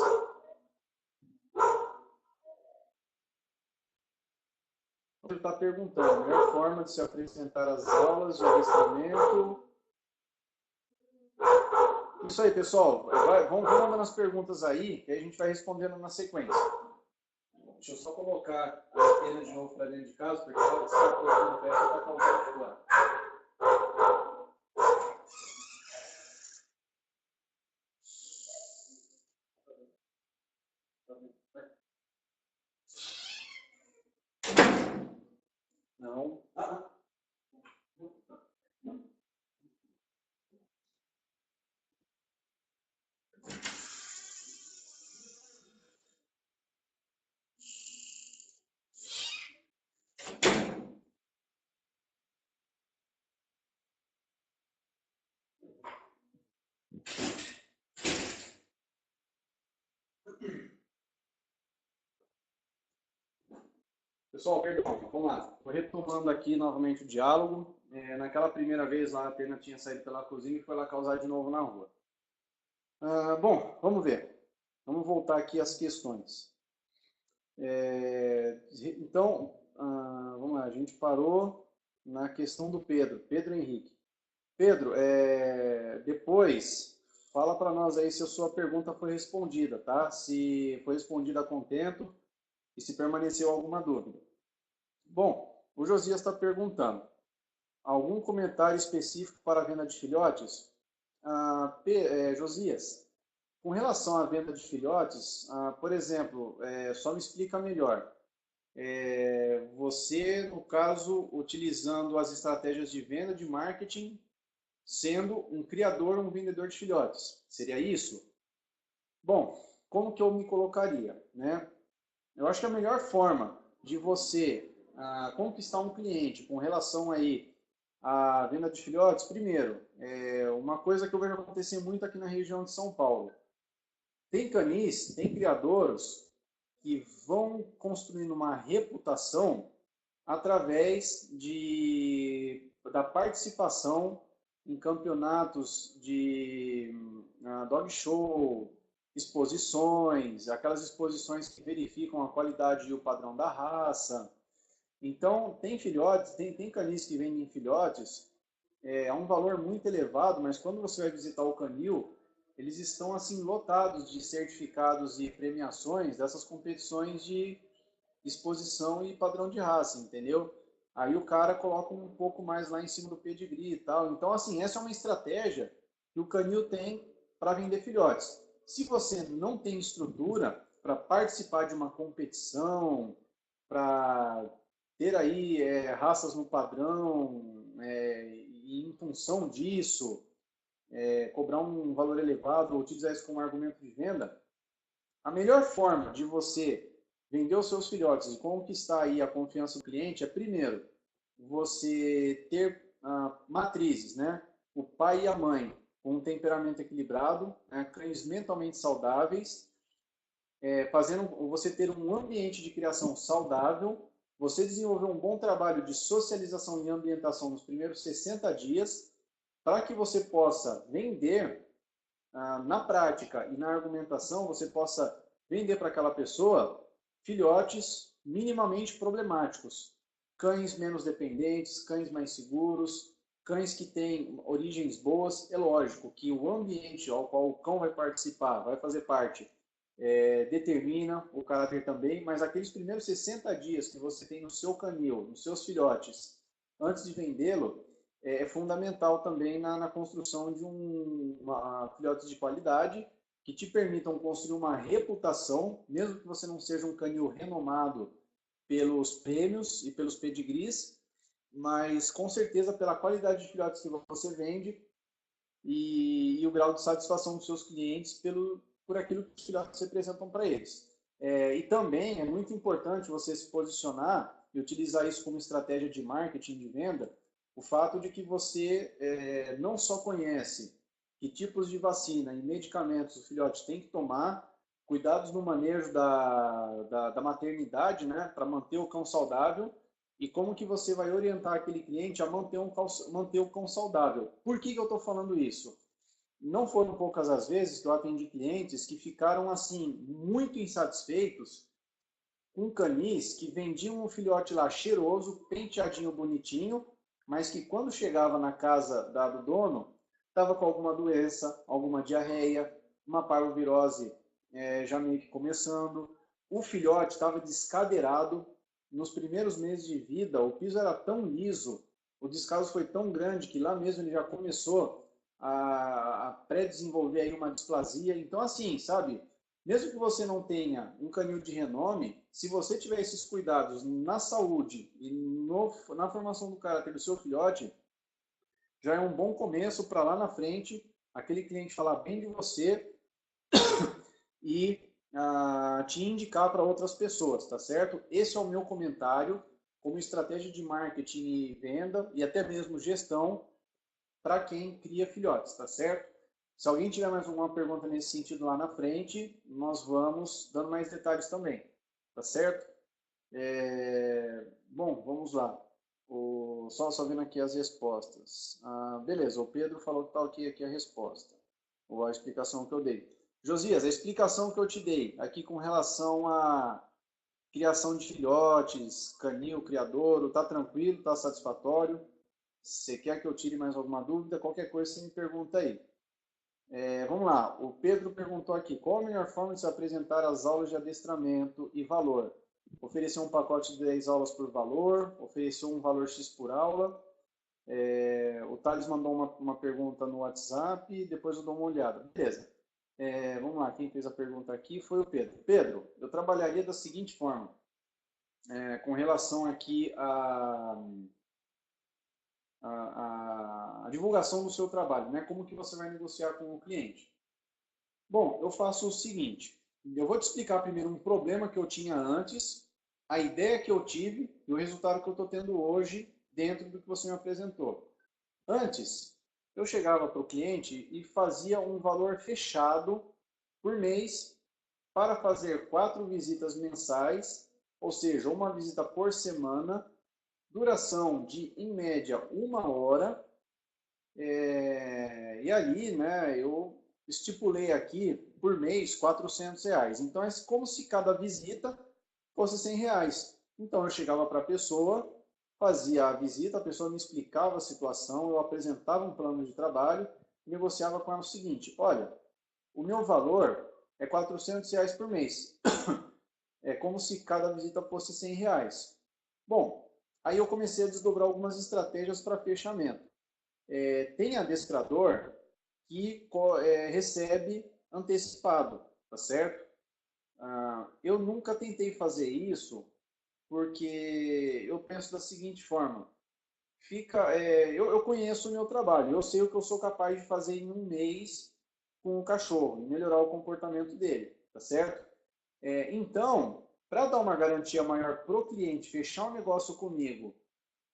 Speaker 1: Ele está perguntando, a melhor forma de se apresentar as aulas de adestramento. Isso aí, pessoal. Vamos mandando as perguntas aí, que a gente vai respondendo na sequência. Deixa eu só colocar a antena de novo para dentro de casa, porque ela está colocando peça para causar fora. Não. Pessoal, perdão, vamos lá. Estou retomando aqui novamente o diálogo. Naquela primeira vez lá, a Atena tinha saído pela cozinha e foi lá causar de novo na rua. Bom, vamos ver. Vamos voltar aqui às questões. Então, vamos lá, a gente parou na questão do Pedro, Pedro Henrique. Pedro, depois fala para nós aí se a sua pergunta foi respondida, tá? Se foi respondida a contento e se permaneceu alguma dúvida. Bom, o Josias está perguntando, algum comentário específico para a venda de filhotes? Josias, com relação à venda de filhotes, por exemplo, só me explica melhor. Você, no caso, utilizando as estratégias de venda, de marketing, sendo um criador, um vendedor de filhotes. Seria isso? Bom, como que eu me colocaria, né? Eu acho que a melhor forma de você conquistar um cliente com relação aí à venda de filhotes, primeiro, uma coisa que eu vejo acontecer muito aqui na região de São Paulo. Tem canis, tem criadouros que vão construindo uma reputação através da participação em campeonatos de dog show, exposições, aquelas exposições que verificam a qualidade e o padrão da raça. Então, tem filhotes, tem canis que vendem filhotes a um valor muito elevado, mas quando você vai visitar o canil, eles estão assim lotados de certificados e premiações dessas competições de exposição e padrão de raça, entendeu? Aí o cara coloca um pouco mais lá em cima do pedigree e tal. Então, assim, essa é uma estratégia que o canil tem para vender filhotes. Se você não tem estrutura para participar de uma competição, para ter aí raças no padrão, e em função disso, cobrar um valor elevado ou utilizar isso como argumento de venda, a melhor forma de você vender os seus filhotes e conquistar aí a confiança do cliente é, primeiro, você ter matrizes, né? O pai e a mãe com um temperamento equilibrado, né? Cães mentalmente saudáveis, fazendo você ter um ambiente de criação saudável, você desenvolver um bom trabalho de socialização e ambientação nos primeiros 60 dias, para que você possa vender na prática e na argumentação, você possa vender para aquela pessoa filhotes minimamente problemáticos, cães menos dependentes, cães mais seguros, cães que têm origens boas. É lógico que o ambiente ao qual o cão vai participar, vai fazer parte, determina o caráter também, mas aqueles primeiros 60 dias que você tem no seu canil, nos seus filhotes, antes de vendê-lo, é fundamental também na construção de filhotes de qualidade que te permitam construir uma reputação, mesmo que você não seja um canil renomado pelos prêmios e pelos pedigrees, mas com certeza pela qualidade de filhotes que você vende e o grau de satisfação dos seus clientes por aquilo que os filhotes representam para eles. E também é muito importante você se posicionar e utilizar isso como estratégia de marketing, de venda, o fato de que você não só conhece que tipos de vacina e medicamentos os filhotes têm que tomar, cuidados no manejo da maternidade, né, para manter o cão saudável, e como que você vai orientar aquele cliente a manter o cão saudável. Por que eu estou falando isso? Não foram poucas as vezes que eu atendi clientes que ficaram assim muito insatisfeitos com canis que vendiam um filhote lá cheiroso, penteadinho, bonitinho, mas que quando chegava na casa do dono, estava com alguma doença, alguma diarreia, uma parvovirose já meio que começando. O filhote estava descadeirado. Nos primeiros meses de vida, o piso era tão liso, o descaso foi tão grande que lá mesmo ele já começou a pré-desenvolver aí uma displasia. Então, assim, sabe, mesmo que você não tenha um canil de renome, se você tiver esses cuidados na saúde e na formação do caráter do seu filhote, já é um bom começo para lá na frente aquele cliente falar bem de você e te indicar para outras pessoas, tá certo? Esse é o meu comentário como estratégia de marketing e venda e até mesmo gestão para quem cria filhotes, tá certo? Se alguém tiver mais alguma pergunta nesse sentido lá na frente, nós vamos dando mais detalhes também, tá certo? Bom, vamos lá. Só vendo aqui as respostas. Beleza, o Pedro falou que está aqui a resposta, ou a explicação que eu dei. Josias, a explicação que eu te dei aqui com relação à criação de filhotes, canil, criadouro, está tranquilo, está satisfatório? Se você quer que eu tire mais alguma dúvida, qualquer coisa você me pergunta aí. Vamos lá, o Pedro perguntou aqui, qual a melhor forma de se apresentar as aulas de adestramento e valor? Oferecer um pacote de 10 aulas por valor, oferecer um valor X por aula. O Thales mandou uma pergunta no WhatsApp, depois eu dou uma olhada. Beleza. Vamos lá, quem fez a pergunta aqui foi o Pedro. Pedro, eu trabalharia da seguinte forma, com relação aqui a divulgação do seu trabalho, né? Como que você vai negociar com o cliente? Bom, eu faço o seguinte, eu vou te explicar primeiro um problema que eu tinha antes, a ideia que eu tive e o resultado que eu estou tendo hoje dentro do que você me apresentou. Antes, eu chegava para o cliente e fazia um valor fechado por mês para fazer 4 visitas mensais, ou seja, uma visita por semana, duração de, em média, 1 hora. E ali, né, eu estipulei aqui por mês R$ 400. Então é como se cada visita fosse R$ 100. Então eu chegava para a pessoa, fazia a visita, a pessoa me explicava a situação, eu apresentava um plano de trabalho, negociava com ela o seguinte: olha, o meu valor é R$ 400 por mês. É como se cada visita fosse R$ 100. Bom, aí eu comecei a desdobrar algumas estratégias para fechamento. Tem adestrador que recebe antecipado, tá certo? Eu nunca tentei fazer isso porque eu penso da seguinte forma: eu conheço o meu trabalho, eu sei o que eu sou capaz de fazer em um mês com o cachorro, e melhorar o comportamento dele, tá certo? Então, para dar uma garantia maior para o cliente fechar um negócio comigo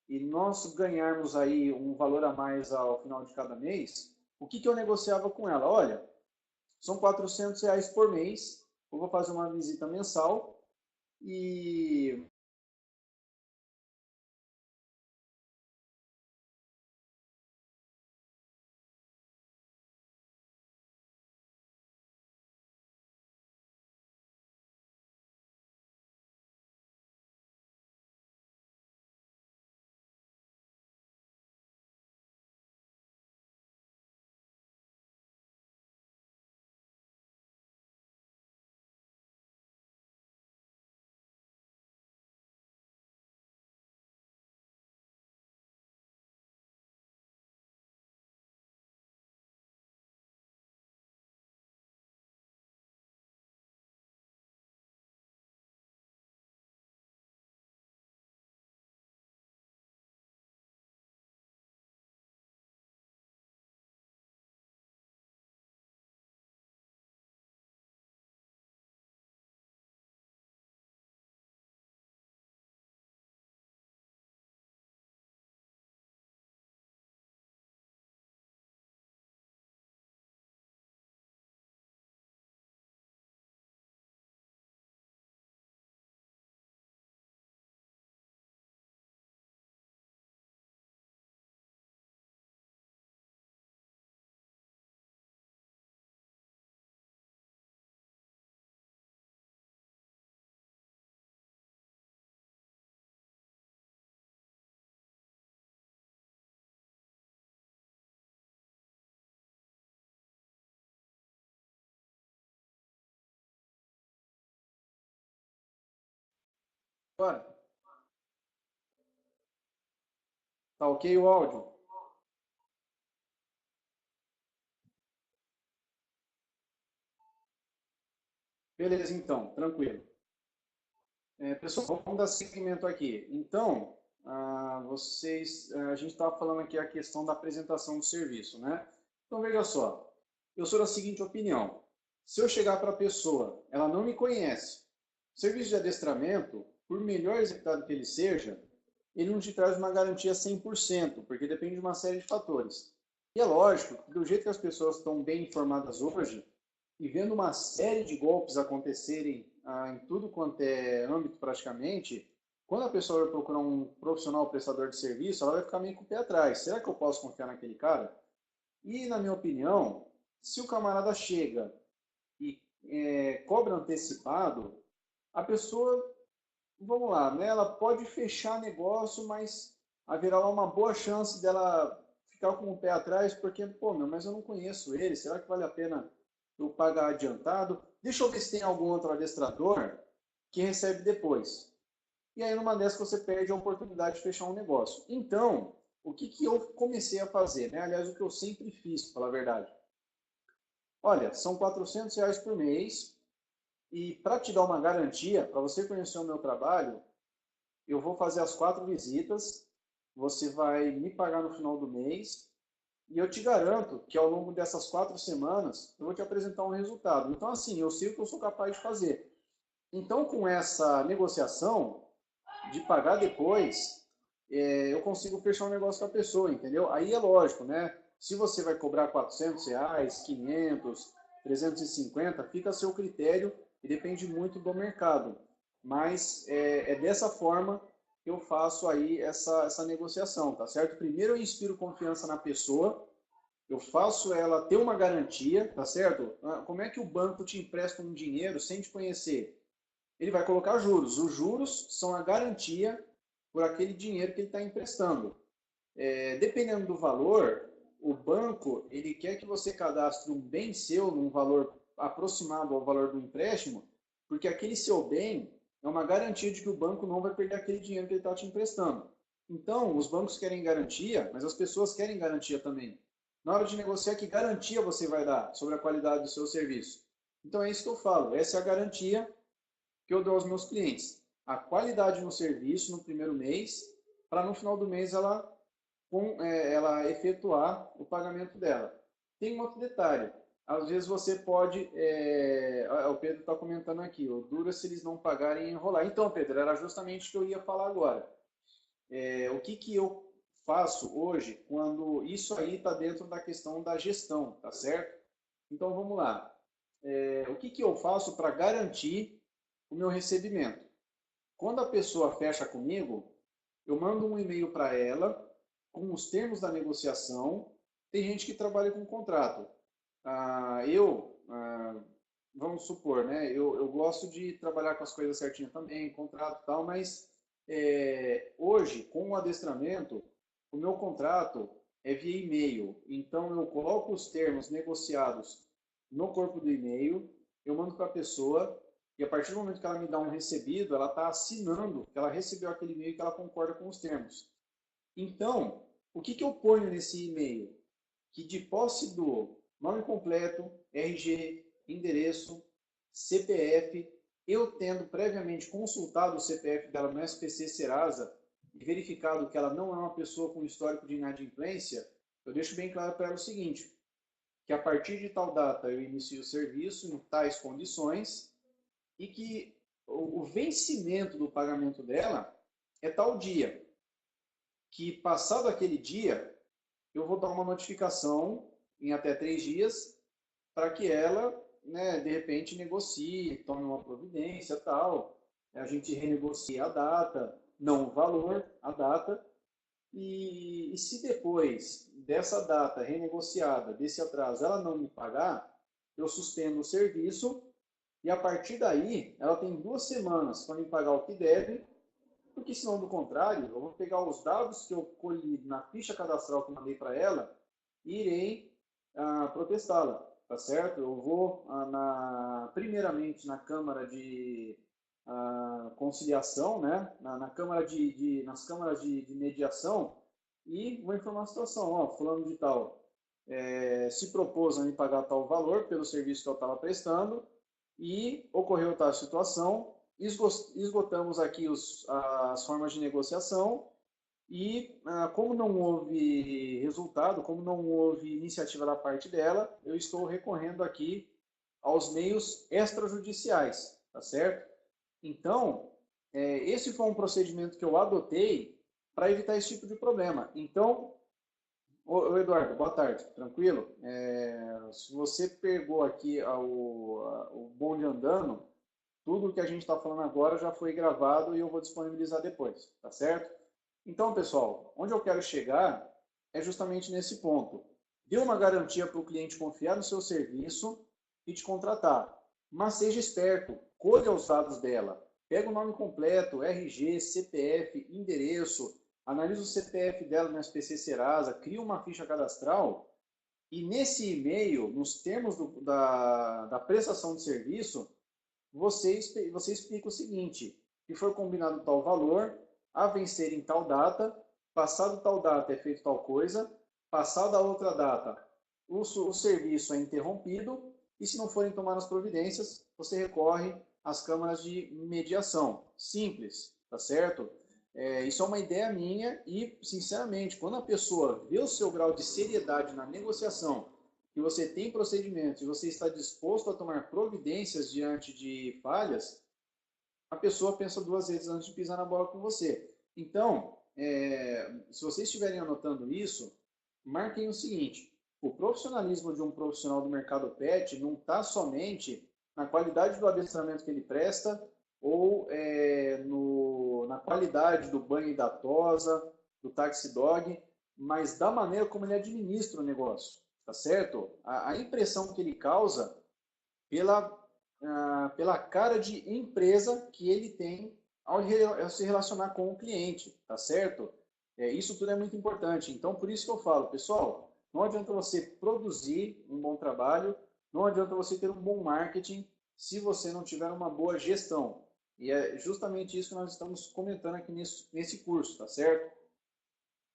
Speaker 1: e nós ganharmos aí um valor a mais ao final de cada mês, o que eu negociava com ela? Olha, são R$ 400 por mês, eu vou fazer uma visita mensal e agora, tá ok o áudio? Beleza, então, tranquilo. Pessoal, vamos dar seguimento aqui. Então, a gente estava falando aqui a questão da apresentação do serviço, né? Então, veja só, eu sou da seguinte opinião: se eu chegar para a pessoa, ela não me conhece, serviço de adestramento, por melhor executado que ele seja, ele não te traz uma garantia 100%, porque depende de uma série de fatores. E é lógico que do jeito que as pessoas estão bem informadas hoje, e vendo uma série de golpes acontecerem em tudo quanto é âmbito praticamente, quando a pessoa vai procurar um profissional prestador de serviço, ela vai ficar meio com o pé atrás. Será que eu posso confiar naquele cara? E, na minha opinião, se o camarada chega e cobra antecipado, a pessoa, vamos lá, né, ela pode fechar negócio, mas haverá lá uma boa chance dela ficar com o pé atrás, porque, pô, meu, mas eu não conheço ele, será que vale a pena eu pagar adiantado? Deixa eu ver se tem algum outro adestrador que recebe depois. E aí, numa dessas, você perde a oportunidade de fechar um negócio. Então, o que eu comecei a fazer, né? Aliás, o que eu sempre fiz, para falar a verdade. Olha, são R$ 400 por mês, e para te dar uma garantia, para você conhecer o meu trabalho, eu vou fazer as 4 visitas, você vai me pagar no final do mês, e eu te garanto que ao longo dessas 4 semanas, eu vou te apresentar um resultado. Então, assim, eu sei o que eu sou capaz de fazer. Então, com essa negociação de pagar depois, eu consigo fechar um negócio com a pessoa, entendeu? Aí é lógico, né? Se você vai cobrar R$ 400, 500, 350, fica a seu critério e depende muito do mercado. Mas é dessa forma que eu faço aí essa negociação, tá certo? Primeiro eu inspiro confiança na pessoa, eu faço ela ter uma garantia, tá certo? Como é que o banco te empresta um dinheiro sem te conhecer? Ele vai colocar juros. Os juros são a garantia por aquele dinheiro que ele está emprestando. Dependendo do valor, o banco ele quer que você cadastre um bem seu num valor aproximado ao valor do empréstimo, porque aquele seu bem é uma garantia de que o banco não vai perder aquele dinheiro que ele está te emprestando. Então, os bancos querem garantia, mas as pessoas querem garantia também. Na hora de negociar, que garantia você vai dar sobre a qualidade do seu serviço? Então, é isso que eu falo. Essa é a garantia que eu dou aos meus clientes. A qualidade no serviço no primeiro mês, para no final do mês ela efetuar o pagamento dela. Tem um outro detalhe. Às vezes você pode... o Pedro está comentando aqui, o dura se eles não pagarem e enrolar. Então, Pedro, era justamente o que eu ia falar agora. O que eu faço hoje quando isso aí está dentro da questão da gestão, tá certo? Então, vamos lá. O que eu faço para garantir o meu recebimento? Quando a pessoa fecha comigo, eu mando um e-mail para ela com os termos da negociação. Tem gente que trabalha com contrato. Vamos supor, né? Eu gosto de trabalhar com as coisas certinho também, contrato e tal, mas hoje, com o adestramento, o meu contrato é via e-mail. Então, eu coloco os termos negociados no corpo do e-mail, eu mando para a pessoa, e a partir do momento que ela me dá um recebido, ela está assinando que ela recebeu aquele e-mail e que ela concorda com os termos. Então, o que eu ponho nesse e-mail? Que de posse do nome completo, RG, endereço, CPF, eu tendo previamente consultado o CPF dela no SPC Serasa e verificado que ela não é uma pessoa com histórico de inadimplência, eu deixo bem claro para ela o seguinte, que a partir de tal data eu inicio o serviço em tais condições e que o vencimento do pagamento dela é tal dia, que passado aquele dia, eu vou dar uma notificação em até 3 dias para que ela, né, de repente, negocie, tome uma providência, tal. A gente renegocia a data, não o valor, a data. E se depois dessa data renegociada, desse atraso, ela não me pagar, eu suspendo o serviço e a partir daí ela tem 2 semanas para me pagar o que deve, porque senão, do contrário, eu vou pegar os dados que eu colhi na ficha cadastral que eu mandei para ela e irei protestá-la, tá certo? Eu vou, primeiramente, na Câmara de Conciliação, né? nas câmaras de mediação, e vou informar a situação. Ó, fulano de tal se propôs a me pagar tal valor pelo serviço que eu estava prestando e ocorreu tal situação, esgotamos aqui as formas de negociação e, como não houve resultado, como não houve iniciativa da parte dela, eu estou recorrendo aqui aos meios extrajudiciais, tá certo? Então, esse foi um procedimento que eu adotei para evitar esse tipo de problema. Então, ô Eduardo, boa tarde, tranquilo? Se você pegou aqui o bonde andando, tudo o que a gente está falando agora já foi gravado e eu vou disponibilizar depois, tá certo? Então, pessoal, onde eu quero chegar é justamente nesse ponto. Dê uma garantia para o cliente confiar no seu serviço e te contratar. Mas seja esperto, colha os dados dela. Pega o nome completo, RG, CPF, endereço, analisa o CPF dela no SPC Serasa, cria uma ficha cadastral e nesse e-mail, nos termos da prestação de serviço, você explica o seguinte, que foi combinado tal valor, a vencer em tal data, passado tal data é feito tal coisa, passada a outra data o serviço é interrompido e se não forem tomadas providências, você recorre às câmaras de mediação. Simples, tá certo? Isso é uma ideia minha e, sinceramente, quando a pessoa vê o seu grau de seriedade na negociação, que você tem procedimentos e você está disposto a tomar providências diante de falhas, a pessoa pensa 2 vezes antes de pisar na bola com você. Então, se vocês estiverem anotando isso, marquem o seguinte, o profissionalismo de um profissional do mercado pet não está somente na qualidade do adestramento que ele presta ou na qualidade do banho e da tosa, do taxi dog, mas da maneira como ele administra o negócio, tá certo? A impressão que ele causa pela cara de empresa que ele tem ao se relacionar com o cliente, tá certo? Isso tudo é muito importante. Então, por isso que eu falo, pessoal, não adianta você produzir um bom trabalho, não adianta você ter um bom marketing se você não tiver uma boa gestão. E é justamente isso que nós estamos comentando aqui nesse curso, tá certo?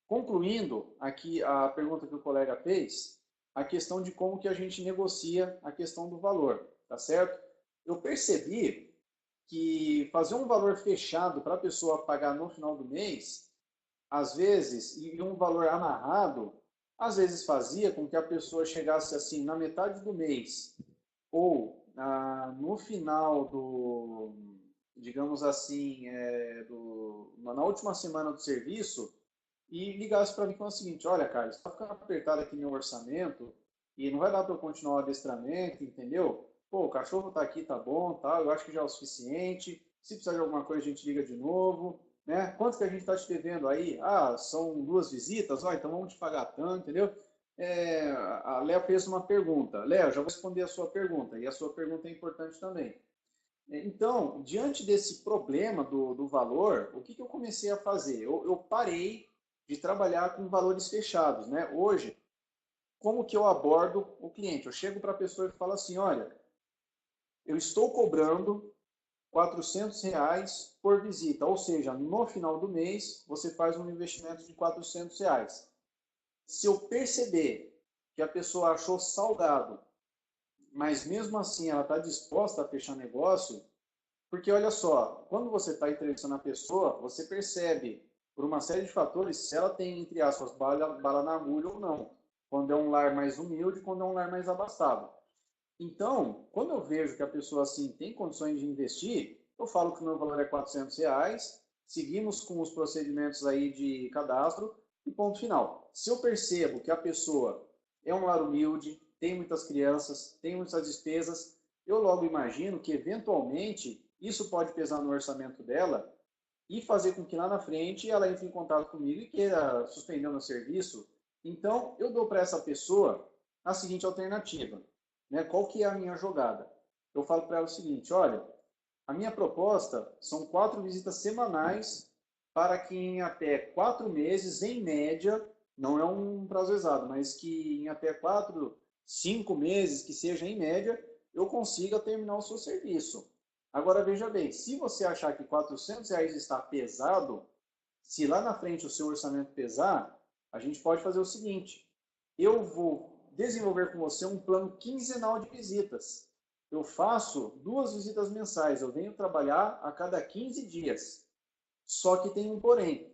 Speaker 1: Concluindo aqui a pergunta que o colega fez, a questão de como que a gente negocia a questão do valor, tá certo? Eu percebi que fazer um valor fechado para a pessoa pagar no final do mês, às vezes, e um valor amarrado, às vezes fazia com que a pessoa chegasse assim na metade do mês ou no final digamos assim, na última semana do serviço e ligasse para mim com o seguinte: olha, Carlos, está ficando apertado aqui meu orçamento e não vai dar para eu continuar o adestramento, entendeu? Pô, o cachorro está aqui, tá bom, tá? Eu acho que já é o suficiente. Se precisar de alguma coisa, a gente liga de novo, né? Quanto que a gente está te devendo aí? Ah, são 2 visitas? Ó, então vamos te pagar tanto, entendeu? A Léo fez uma pergunta. Léo, já vou responder a sua pergunta, e a sua pergunta é importante também. Então, diante desse problema do valor, o que, que eu comecei a fazer? Eu parei de trabalhar com valores fechados, né? Hoje, como que eu abordo o cliente? Eu chego para a pessoa e falo assim, olha, eu estou cobrando R$ 400 por visita, ou seja, no final do mês você faz um investimento de R$ 400. Se eu perceber que a pessoa achou salgado, mas mesmo assim ela está disposta a fechar negócio, porque olha só, quando você está entrevistando a pessoa, você percebe, por uma série de fatores, se ela tem, entre aspas, bala na agulha ou não. Quando é um lar mais humilde, quando é um lar mais abastado. Então, quando eu vejo que a pessoa assim tem condições de investir, eu falo que o meu valor é R$ 400, seguimos com os procedimentos aí de cadastro e ponto final. Se eu percebo que a pessoa é um lar humilde, tem muitas crianças, tem muitas despesas, eu logo imagino que eventualmente isso pode pesar no orçamento dela e fazer com que lá na frente ela entre em contato comigo e queira suspender o meu serviço. Então, eu dou para essa pessoa a seguinte alternativa, né? Qual que é a minha jogada? Eu falo para ela o seguinte, olha, a minha proposta são 4 visitas semanais para que em até 4 meses, em média, não é um prazo exato, mas que em até 4, 5 meses, que seja em média, eu consiga terminar o seu serviço. Agora veja bem, se você achar que R$ 400 está pesado, se lá na frente o seu orçamento pesar, a gente pode fazer o seguinte: eu vou desenvolver com você um plano quinzenal de visitas. Eu faço 2 visitas mensais, eu venho trabalhar a cada 15 dias. Só que tem um porém,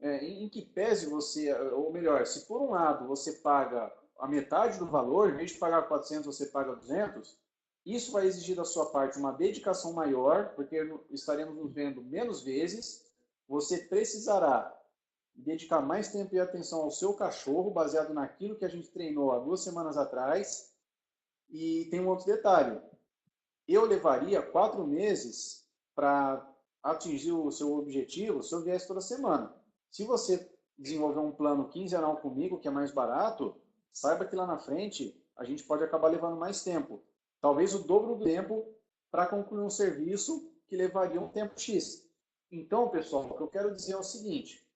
Speaker 1: em que pese você, ou melhor, se por um lado você paga a metade do valor, em vez de pagar 400 você paga 200, isso vai exigir da sua parte uma dedicação maior, porque estaremos nos vendo menos vezes, você precisará dedicar mais tempo e atenção ao seu cachorro, baseado naquilo que a gente treinou há 2 semanas atrás, e tem um outro detalhe, eu levaria 4 meses para atingir o seu objetivo se eu viesse toda semana. Se você desenvolver um plano quinzenal comigo, que é mais barato, saiba que lá na frente a gente pode acabar levando mais tempo. Talvez o dobro do tempo para concluir um serviço que levaria um tempo X. Então, pessoal, o que eu quero dizer é o seguinte: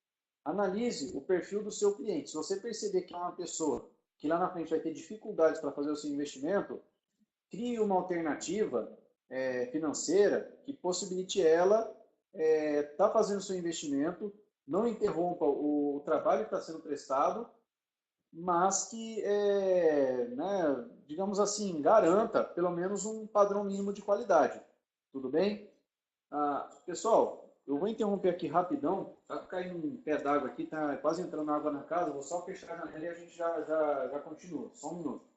Speaker 1: analise o perfil do seu cliente. Se você perceber que é uma pessoa que lá na frente vai ter dificuldades para fazer o seu investimento, crie uma alternativa financeira que possibilite ela estar fazendo seu investimento, não interrompa o trabalho que está sendo prestado, mas que, né, digamos assim, garanta pelo menos um padrão mínimo de qualidade. Tudo bem? Pessoal, eu vou interromper aqui rapidão, tá caindo um pé d'água aqui, tá quase entrando água na casa, vou só fechar a janela e a gente já continua. Só um minuto.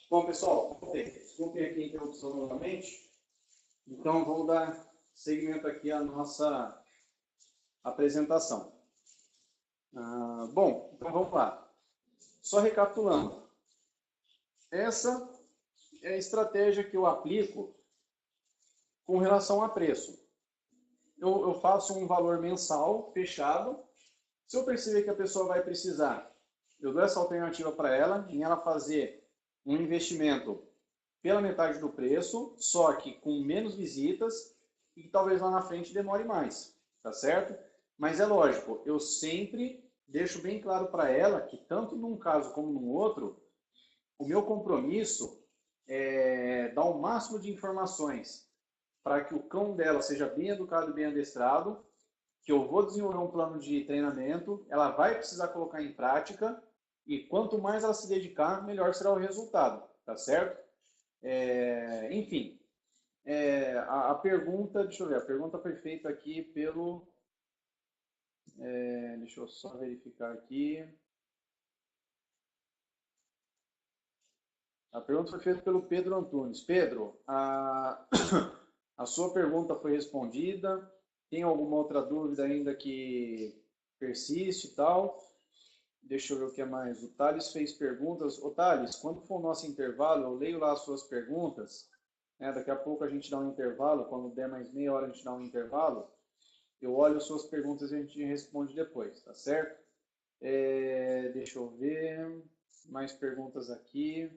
Speaker 1: Bom, pessoal, desculpem aqui a interrupção novamente. Então, vamos dar seguimento aqui à nossa apresentação. Bom, então vamos lá. Só recapitulando. Essa é a estratégia que eu aplico com relação a preço. Eu faço um valor mensal fechado. Se eu perceber que a pessoa vai precisar, eu dou essa alternativa para ela, em ela fazer um investimento pela metade do preço, só que com menos visitas e que talvez lá na frente demore mais, tá certo? Mas é lógico, eu sempre deixo bem claro para ela que tanto num caso como no outro, o meu compromisso é dar o máximo de informações para que o cão dela seja bem educado e bem adestrado, que eu vou desenvolver um plano de treinamento, ela vai precisar colocar em prática e quanto mais ela se dedicar, melhor será o resultado, tá certo? Enfim, a pergunta, deixa eu ver, a pergunta foi feita aqui pelo, deixa eu só verificar aqui. A pergunta foi feita pelo Pedro Antunes. Pedro, a sua pergunta foi respondida. Tem alguma outra dúvida ainda que persiste e tal? Deixa eu ver o que é mais. O Thales fez perguntas. Ô Thales, quando for o nosso intervalo, eu leio lá as suas perguntas. Daqui a pouco a gente dá um intervalo. Quando der mais meia hora, a gente dá um intervalo. Eu olho as suas perguntas e a gente responde depois, tá certo? Deixa eu ver. Mais perguntas aqui.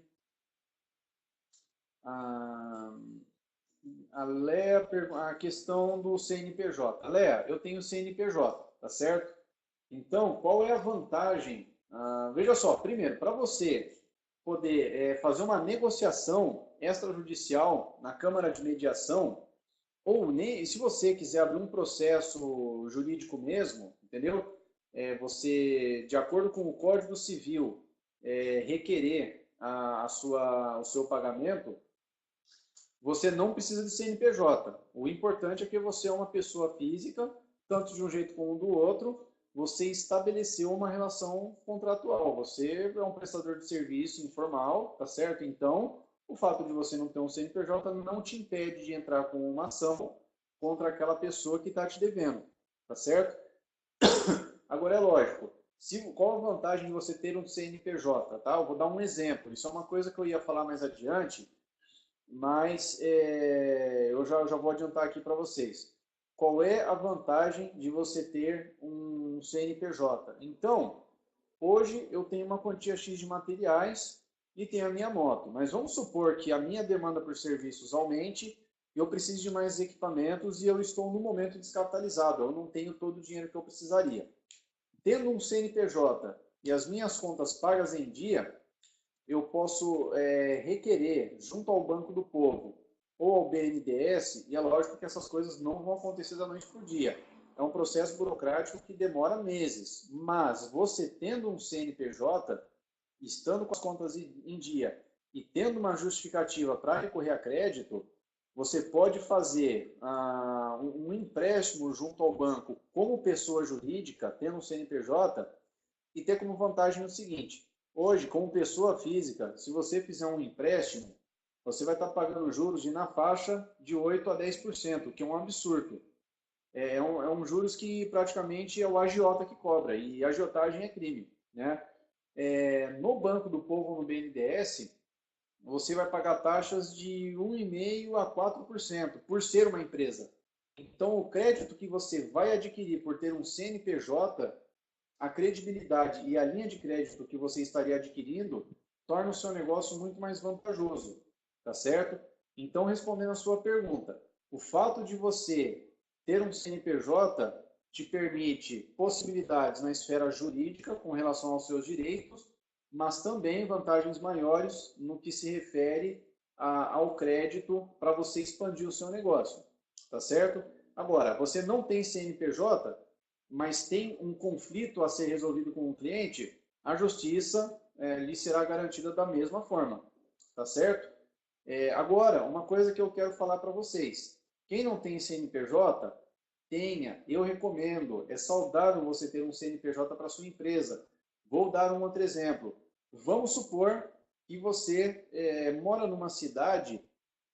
Speaker 1: A Léa, a questão do CNPJ. Léa, eu tenho CNPJ, tá certo? Então, qual é a vantagem? Veja só, primeiro, para você poder fazer uma negociação extrajudicial na Câmara de Mediação, ou nem, se você quiser abrir um processo jurídico mesmo, entendeu? Você, de acordo com o Código Civil, requerer o seu pagamento, você não precisa de CNPJ. O importante é que você é uma pessoa física, tanto de um jeito como do outro, você estabeleceu uma relação contratual. Você é um prestador de serviço informal, tá certo? Então, o fato de você não ter um CNPJ não te impede de entrar com uma ação contra aquela pessoa que está te devendo, tá certo? Agora, é lógico, qual a vantagem de você ter um CNPJ? Tá? Eu vou dar um exemplo. Isso é uma coisa que eu ia falar mais adiante, mas eu já vou adiantar aqui para vocês. Qual é a vantagem de você ter um CNPJ? Então, hoje eu tenho uma quantia X de materiais e tenho a minha moto, mas vamos supor que a minha demanda por serviços aumente, eu preciso de mais equipamentos e eu estou no momento descapitalizado, eu não tenho todo o dinheiro que eu precisaria. Tendo um CNPJ e as minhas contas pagas em dia, eu posso requerer junto ao Banco do Povo ou ao BNDES, e é lógico que essas coisas não vão acontecer da noite para o dia. É um processo burocrático que demora meses, mas você tendo um CNPJ, estando com as contas em dia e tendo uma justificativa para recorrer a crédito, você pode fazer um empréstimo junto ao banco como pessoa jurídica, tendo um CNPJ, e ter como vantagem o seguinte: hoje, como pessoa física, se você fizer um empréstimo, você vai estar pagando juros na faixa de 8 a 10%, que é um absurdo. É um juros que praticamente é o agiota que cobra, e agiotagem é crime, né? No Banco do Povo, no BNDES, você vai pagar taxas de 1,5% a 4%, por ser uma empresa. Então, o crédito que você vai adquirir por ter um CNPJ, a credibilidade e a linha de crédito que você estaria adquirindo torna o seu negócio muito mais vantajoso, tá certo? Então, respondendo a sua pergunta, o fato de você ter um CNPJ te permite possibilidades na esfera jurídica com relação aos seus direitos, mas também vantagens maiores no que se refere ao crédito para você expandir o seu negócio, tá certo? Agora, você não tem CNPJ, mas tem um conflito a ser resolvido com o cliente, a justiça lhe será garantida da mesma forma, tá certo? Agora, uma coisa que eu quero falar para vocês, quem não tem CNPJ, tenha, eu recomendo, é saudável você ter um CNPJ para sua empresa. Vou dar um outro exemplo. Vamos supor que você mora numa cidade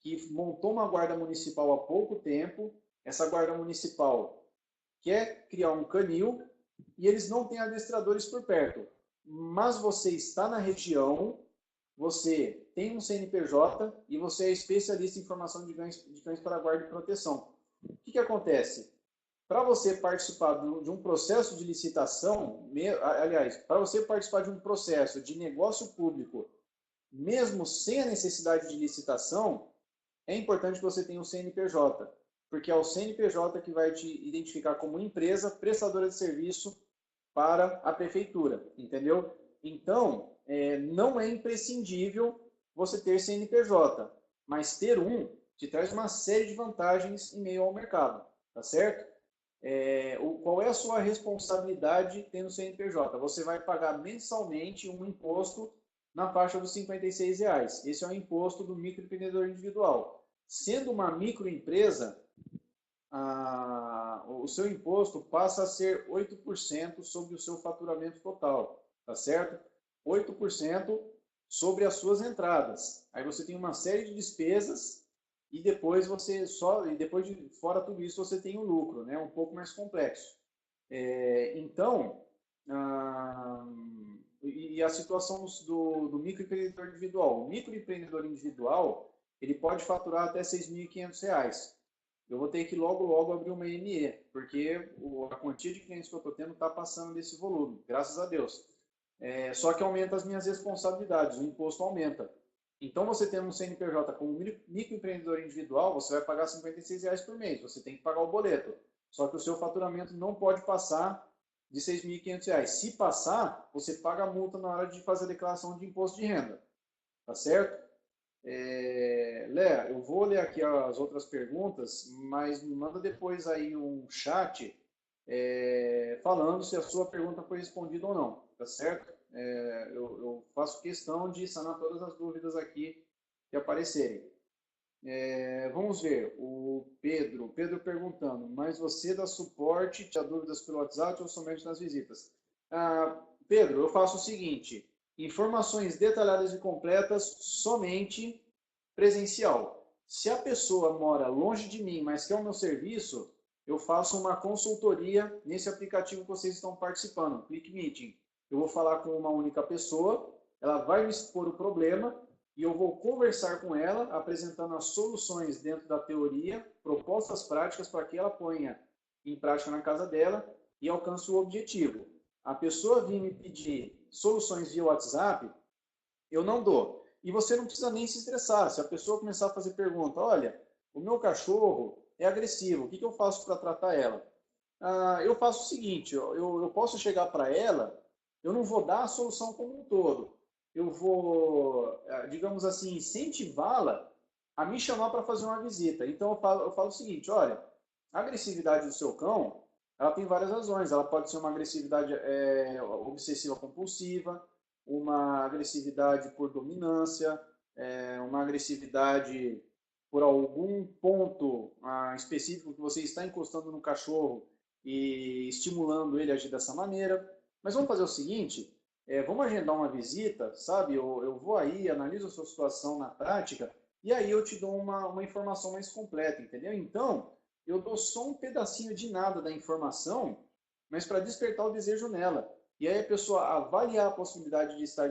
Speaker 1: que montou uma guarda municipal há pouco tempo, essa guarda municipal quer criar um canil e eles não têm adestradores por perto. Mas você está na região, você tem um CNPJ e você é especialista em formação de cães para guarda e proteção. O que acontece? Para você participar de um processo de licitação, aliás, para você participar de um processo de negócio público, mesmo sem a necessidade de licitação, é importante que você tenha um CNPJ, porque é o CNPJ que vai te identificar como empresa prestadora de serviço para a prefeitura, entendeu? Então, não é imprescindível você ter CNPJ, mas ter um te traz uma série de vantagens em meio ao mercado, tá certo? Qual é a sua responsabilidade tendo CNPJ? Você vai pagar mensalmente um imposto na faixa dos R$56. Esse é o imposto do microempreendedor individual. Sendo uma microempresa, o seu imposto passa a ser 8% sobre o seu faturamento total, tá certo? 8% sobre as suas entradas. Aí você tem uma série de despesas e depois fora tudo isso, você tem o lucro, né? Um pouco mais complexo. Então, e a situação do microempreendedor individual. O microempreendedor individual, ele pode faturar até R$6.500. Eu vou ter que logo abrir uma ME, porque a quantia de clientes que eu estou tendo está passando desse volume, graças a Deus. Só que aumenta as minhas responsabilidades, o imposto aumenta. Então, você tendo um CNPJ como microempreendedor individual, você vai pagar R$56 por mês, você tem que pagar o boleto. Só que o seu faturamento não pode passar de R$6.500. Se passar, você paga a multa na hora de fazer a declaração de imposto de renda. Tá certo? Léa, eu vou ler aqui as outras perguntas, mas me manda depois aí um chat falando se a sua pergunta foi respondida ou não, tá certo? Eu faço questão de sanar todas as dúvidas aqui que aparecerem. Vamos ver, o Pedro perguntando, mas você dá suporte, tira dúvidas pelo WhatsApp ou somente nas visitas? Pedro, eu faço o seguinte, informações detalhadas e completas somente presencial. Se a pessoa mora longe de mim, mas quer o meu serviço, eu faço uma consultoria nesse aplicativo que vocês estão participando, Click Meeting. Eu vou falar com uma única pessoa, ela vai me expor o problema e eu vou conversar com ela, apresentando as soluções dentro da teoria, propostas práticas para que ela ponha em prática na casa dela e alcance o objetivo. A pessoa vir me pedir soluções via WhatsApp, eu não dou. E você não precisa nem se estressar. Se a pessoa começar a fazer pergunta, olha, o meu cachorro é agressivo, o que eu faço para tratar ela? Eu faço o seguinte, eu posso chegar para ela, eu não vou dar a solução como um todo. Eu vou, digamos assim, incentivá-la a me chamar para fazer uma visita. Então eu falo o seguinte, olha, a agressividade do seu cão, ela tem várias razões. Ela pode ser uma agressividade obsessiva compulsiva, uma agressividade por dominância, uma agressividade por algum ponto específico que você está encostando no cachorro e estimulando ele a agir dessa maneira. Mas vamos fazer o seguinte, vamos agendar uma visita, sabe? Eu vou aí, analiso a sua situação na prática e aí eu te dou uma informação mais completa, entendeu? Então, eu dou só um pedacinho de nada da informação, mas para despertar o desejo nela. E aí a pessoa avaliar a possibilidade de estar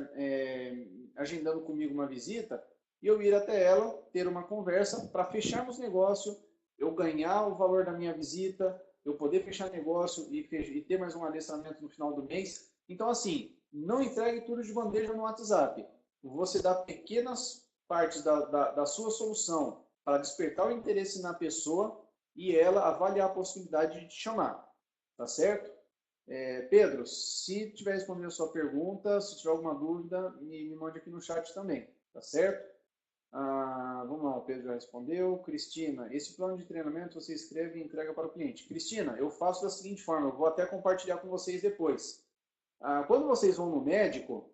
Speaker 1: agendando comigo uma visita e eu ir até ela, ter uma conversa para fecharmos negócio, eu ganhar o valor da minha visita, eu poder fechar negócio e ter mais um adestramento no final do mês. Então, assim, não entregue tudo de bandeja no WhatsApp. Você dá pequenas partes da sua solução para despertar o interesse na pessoa e ela avaliar a possibilidade de te chamar. Tá certo? Pedro, se tiver respondido a sua pergunta, se tiver alguma dúvida, me mande aqui no chat também, tá certo? Vamos lá, o Pedro já respondeu. Cristina, esse plano de treinamento você escreve e entrega para o cliente. Cristina, eu faço da seguinte forma, eu vou até compartilhar com vocês depois. Quando vocês vão no médico,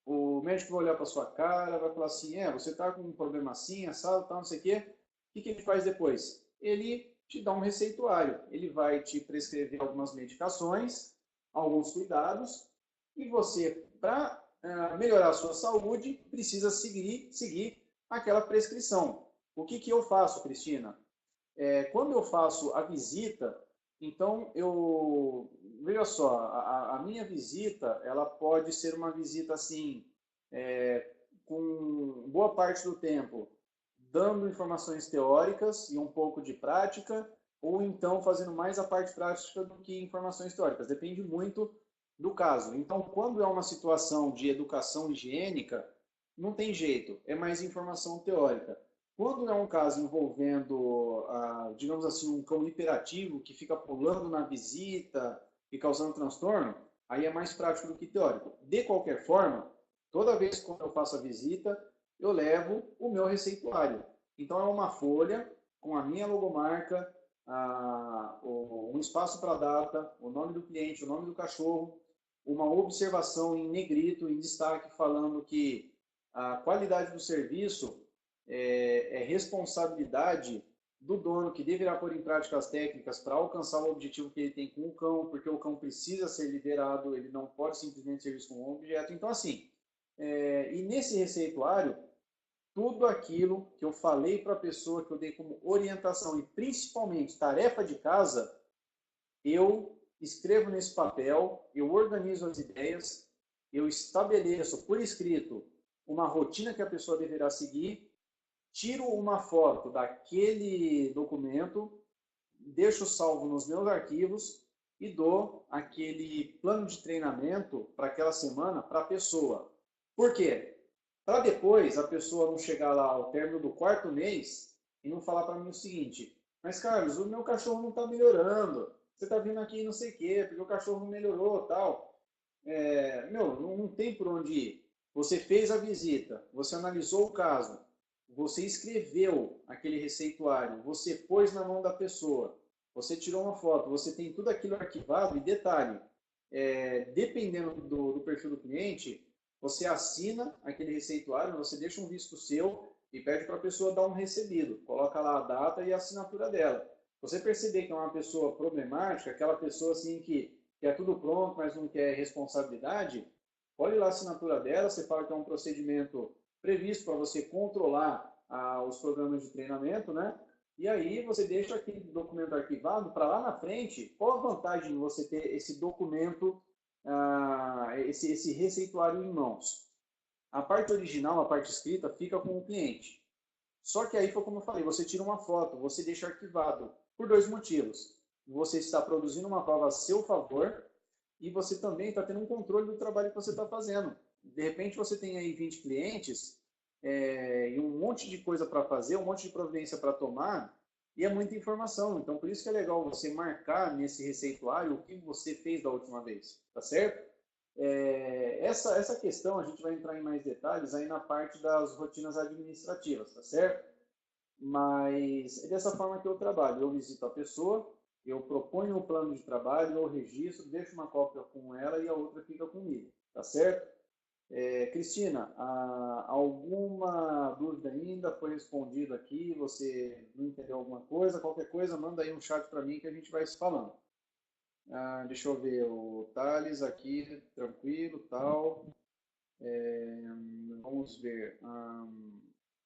Speaker 1: o médico vai olhar para sua cara, vai falar assim, você está com um problema assim, assado, tal, não sei o quê. O que ele faz depois? Ele te dá um receituário. Ele vai te prescrever algumas medicações, alguns cuidados, e você, para melhorar a sua saúde, precisa seguir aquela prescrição. O que eu faço, Cristina? Quando eu faço a visita, então veja só, a minha visita, ela pode ser uma visita assim, com boa parte do tempo, dando informações teóricas e um pouco de prática, ou então fazendo mais a parte prática do que informações teóricas. Depende muito do caso. Então, quando é uma situação de educação higiênica, não tem jeito, é mais informação teórica. Quando é um caso envolvendo, digamos assim, um cão hiperativo que fica pulando na visita e causando transtorno, aí é mais prático do que teórico. De qualquer forma, toda vez que eu faço a visita, eu levo o meu receituário. Então é uma folha com a minha logomarca, um espaço para data, o nome do cliente, o nome do cachorro, uma observação em negrito, em destaque, falando que a qualidade do serviço é responsabilidade do dono, que deverá pôr em prática as técnicas para alcançar o objetivo que ele tem com o cão, porque o cão precisa ser liderado, ele não pode simplesmente ser visto como um objeto. Então, assim, e nesse receituário, tudo aquilo que eu falei para a pessoa, que eu dei como orientação e principalmente tarefa de casa, eu escrevo nesse papel, eu organizo as ideias, eu estabeleço por escrito uma rotina que a pessoa deverá seguir, tiro uma foto daquele documento, deixo salvo nos meus arquivos e dou aquele plano de treinamento para aquela semana para a pessoa. Por quê? Para depois a pessoa não chegar lá ao término do 4º mês e não falar para mim o seguinte: mas Carlos, o meu cachorro não está melhorando, você está vindo aqui não sei o quê, porque o cachorro não melhorou tal. Não tem por onde ir. Você fez a visita, você analisou o caso, você escreveu aquele receituário, você pôs na mão da pessoa, você tirou uma foto, você tem tudo aquilo arquivado. E detalhe, dependendo do perfil do cliente, você assina aquele receituário, você deixa um visto seu e pede para a pessoa dar um recebido. Coloca lá a data e a assinatura dela. Você perceber que é uma pessoa problemática, aquela pessoa assim que quer tudo pronto, mas não quer responsabilidade, olhe lá a assinatura dela, você fala que é um procedimento previsto para você controlar os programas de treinamento, né? E aí você deixa aquele documento arquivado para lá na frente. Qual a vantagem de você ter esse documento, esse receituário em mãos? A parte original, a parte escrita, fica com o cliente. Só que aí foi como eu falei, você tira uma foto, você deixa arquivado, por 2 motivos. Você está produzindo uma prova a seu favor e você também está tendo um controle do trabalho que você está fazendo. De repente você tem aí 20 clientes e um monte de coisa para fazer, um monte de providência para tomar, e é muita informação. Então, por isso que é legal você marcar nesse receituário o que você fez da última vez, tá certo? Essa questão a gente vai entrar em mais detalhes aí na parte das rotinas administrativas, tá certo? Mas é dessa forma que eu trabalho. Eu visito a pessoa, eu proponho um plano de trabalho, eu registro, deixo uma cópia com ela e a outra fica comigo, tá certo? Cristina, alguma dúvida ainda? Foi respondido aqui? Você não entendeu alguma coisa? Qualquer coisa, manda aí um chat para mim que a gente vai se falando. Deixa eu ver, o Thales aqui, tranquilo, tal. Vamos ver.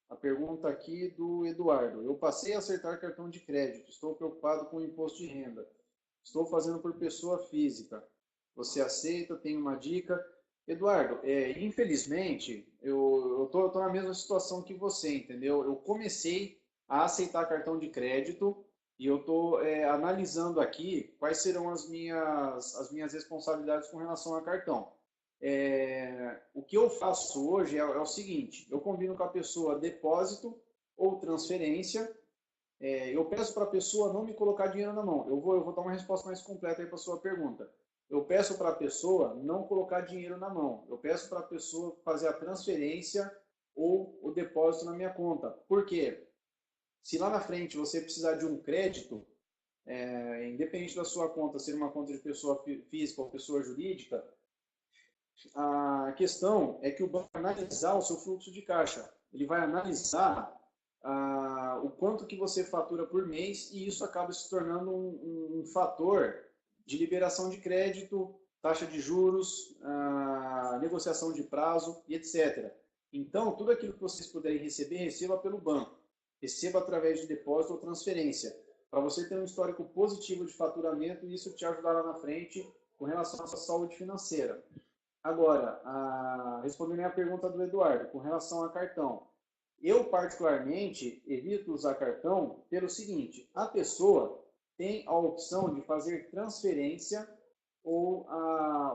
Speaker 1: A pergunta aqui do Eduardo. Eu passei a acertar cartão de crédito. Estou preocupado com o imposto de renda. Estou fazendo por pessoa física. Você aceita? Tem uma dica? Eduardo, infelizmente, eu tô na mesma situação que você, entendeu? Eu comecei a aceitar cartão de crédito e eu estou analisando aqui quais serão as minhas responsabilidades com relação a cartão. O que eu faço hoje é o seguinte: eu combino com a pessoa depósito ou transferência. Eu peço para a pessoa não me colocar dinheiro na mão. Eu vou dar uma resposta mais completa aí para a sua pergunta. Eu peço para a pessoa não colocar dinheiro na mão. Eu peço para a pessoa fazer a transferência ou o depósito na minha conta. Por quê? Se lá na frente você precisar de um crédito, independente da sua conta ser uma conta de pessoa física ou pessoa jurídica, a questão é que o banco vai analisar o seu fluxo de caixa. Ele vai analisar o quanto que você fatura por mês e isso acaba se tornando um fator de liberação de crédito taxa de juros, negociação de prazo e etc. Então, tudo aquilo que vocês puderem receber, receba pelo banco. Receba através de depósito ou transferência, para você ter um histórico positivo de faturamento e isso te ajudar lá na frente com relação à sua saúde financeira. Agora, respondendo a pergunta do Eduardo, com relação a cartão. Eu, particularmente, evito usar cartão pelo seguinte, a pessoa tem a opção de fazer transferência ou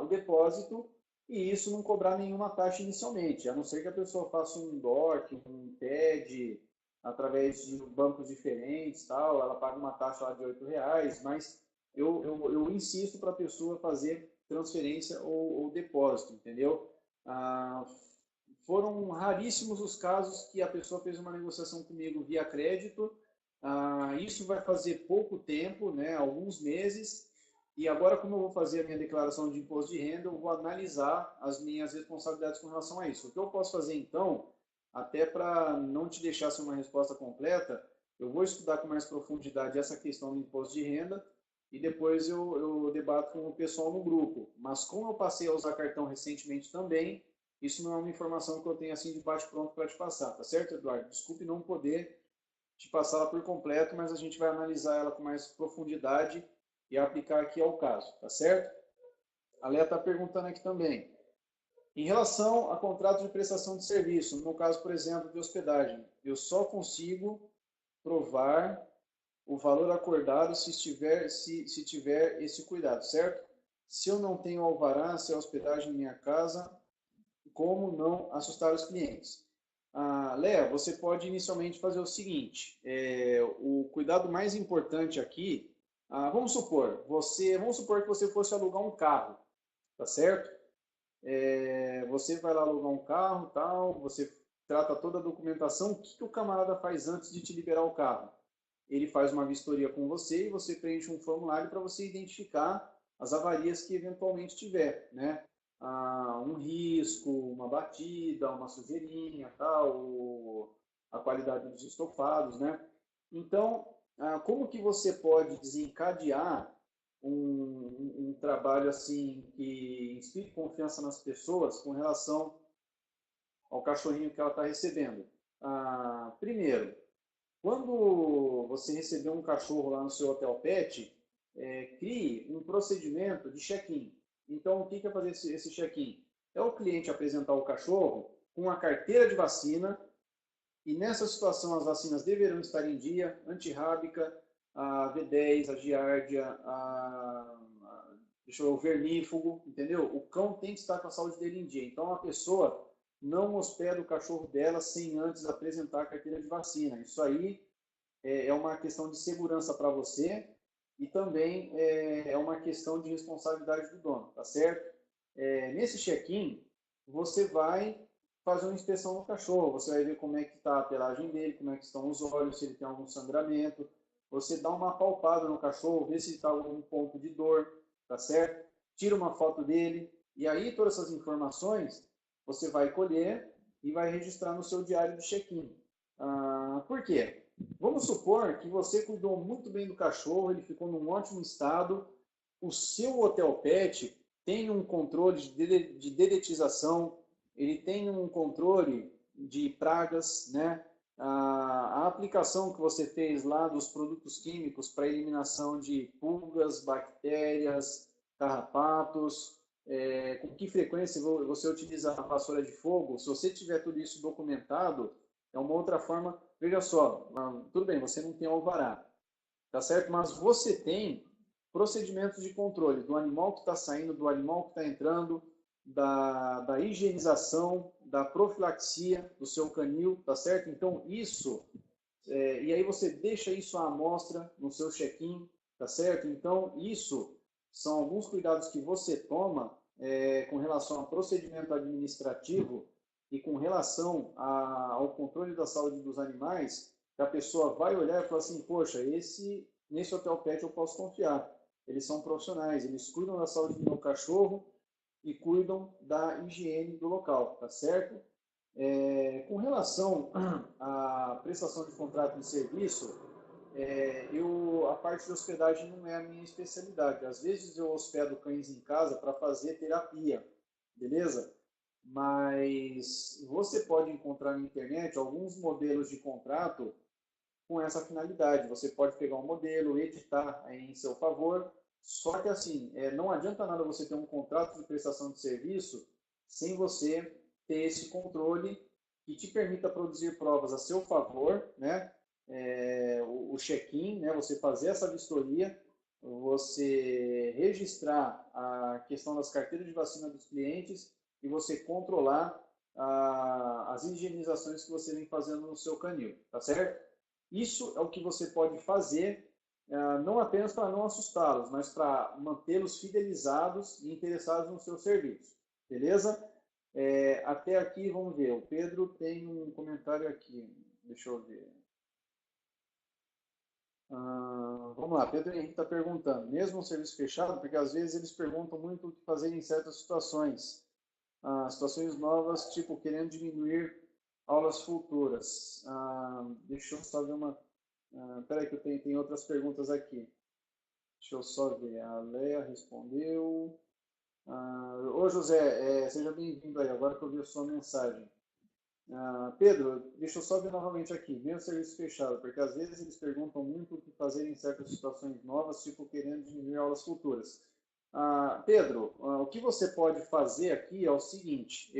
Speaker 1: o depósito e isso não cobrar nenhuma taxa inicialmente, a não ser que a pessoa faça um DOC, um TED, através de bancos diferentes, tal, ela paga uma taxa lá de R$ 8, mas eu insisto para a pessoa fazer transferência ou depósito, entendeu? Foram raríssimos os casos que a pessoa fez uma negociação comigo via crédito. Isso vai fazer pouco tempo, né, alguns meses. E agora, como eu vou fazer a minha declaração de imposto de renda, eu vou analisar as minhas responsabilidades com relação a isso. O que eu posso fazer, então, até para não te deixar sem uma resposta completa, eu vou estudar com mais profundidade essa questão do imposto de renda e depois eu debato com o pessoal no grupo. Mas como eu passei a usar cartão recentemente também, isso não é uma informação que eu tenho assim de bate-pronto para te passar, tá certo, Eduardo? Desculpe não poder te passar ela por completo, mas a gente vai analisar ela com mais profundidade e aplicar aqui ao caso, tá certo? A Léa está perguntando aqui também. Em relação a contrato de prestação de serviço, no caso, por exemplo, de hospedagem, eu só consigo provar o valor acordado se tiver esse cuidado, certo? Se eu não tenho alvará, se é hospedagem em minha casa, como não assustar os clientes? Léa, você pode inicialmente fazer o seguinte, o cuidado mais importante aqui, vamos supor que você fosse alugar um carro, tá certo? Você vai lá alugar um carro, tal, você trata toda a documentação, o que o camarada faz antes de te liberar o carro? Ele faz uma vistoria com você e você preenche um formulário para você identificar as avarias que eventualmente tiver, né? Um risco, uma batida, uma sujeirinha, tal, a qualidade dos estofados, né? Então, como que você pode desencadear um trabalho assim que inspire confiança nas pessoas com relação ao cachorrinho que ela está recebendo? Primeiro, quando você receber um cachorro lá no seu hotel pet, crie um procedimento de check-in. Então, o que é fazer esse check-in? É o cliente apresentar o cachorro com a carteira de vacina, e nessa situação as vacinas deverão estar em dia, antirrábica, a V10, a giardia, o vermífugo, entendeu? O cão tem que estar com a saúde dele em dia. Então, a pessoa não hospeda o cachorro dela sem antes apresentar a carteira de vacina. Isso aí é uma questão de segurança para você e também é uma questão de responsabilidade do dono, tá certo? Nesse check-in, você vai fazer uma inspeção no cachorro, você vai ver como é que está a pelagem dele, como é que estão os olhos, se ele tem algum sangramento, você dá uma palpada no cachorro, vê se está algum ponto de dor, tá certo? Tira uma foto dele, e aí todas essas informações você vai colher e vai registrar no seu diário de check-in. Por quê? Vamos supor que você cuidou muito bem do cachorro, ele ficou num ótimo estado, o seu hotel pet tem um controle de dedetização, ele tem um controle de pragas, né? A aplicação que você fez lá dos produtos químicos para eliminação de pulgas, bactérias, carrapatos, com que frequência você utiliza a vassoura de fogo, se você tiver tudo isso documentado, é uma outra forma. Veja só, tudo bem, você não tem alvará, tá certo? Mas você tem procedimentos de controle do animal que está saindo, do animal que está entrando, da higienização, da profilaxia do seu canil, tá certo? Então, isso, e aí você deixa isso à amostra no seu check-in, tá certo? Então, isso são alguns cuidados que você toma com relação ao procedimento administrativo e com relação ao controle da saúde dos animais, que a pessoa vai olhar e falar assim, poxa, nesse hotel pet eu posso confiar. Eles são profissionais, eles cuidam da saúde do meu cachorro e cuidam da higiene do local, tá certo? Com relação à prestação de contrato de serviço, a parte de hospedagem não é a minha especialidade. Às vezes eu hospedo cães em casa para fazer terapia, beleza? Mas você pode encontrar na internet alguns modelos de contrato com essa finalidade. Você pode pegar um modelo, editar em seu favor, só que assim, não adianta nada você ter um contrato de prestação de serviço sem você ter esse controle que te permita produzir provas a seu favor, né? O check-in, né? Você fazer essa vistoria, você registrar a questão das carteiras de vacina dos clientes e você controlar as higienizações que você vem fazendo no seu canil, tá certo? Isso é o que você pode fazer, não apenas para não assustá-los, mas para mantê-los fidelizados e interessados no seu serviço. Beleza? Até aqui, vamos ver. O Pedro tem um comentário aqui. Deixa eu ver. Vamos lá, Pedro Henrique está perguntando. Mesmo o serviço fechado, porque às vezes eles perguntam muito o que fazer em certas situações. Situações novas, tipo querendo diminuir aulas futuras. Deixa eu só ver uma... Espera aí que eu tenho outras perguntas aqui. Deixa eu só ver. A Leia respondeu. Ô José, seja bem-vindo aí, agora que eu vi a sua mensagem. Pedro, deixa eu só ver novamente aqui, mesmo serviço fechado, porque às vezes eles perguntam muito o que fazer em certas situações novas, tipo querendo diminuir aulas futuras. Pedro, o que você pode fazer aqui é o seguinte,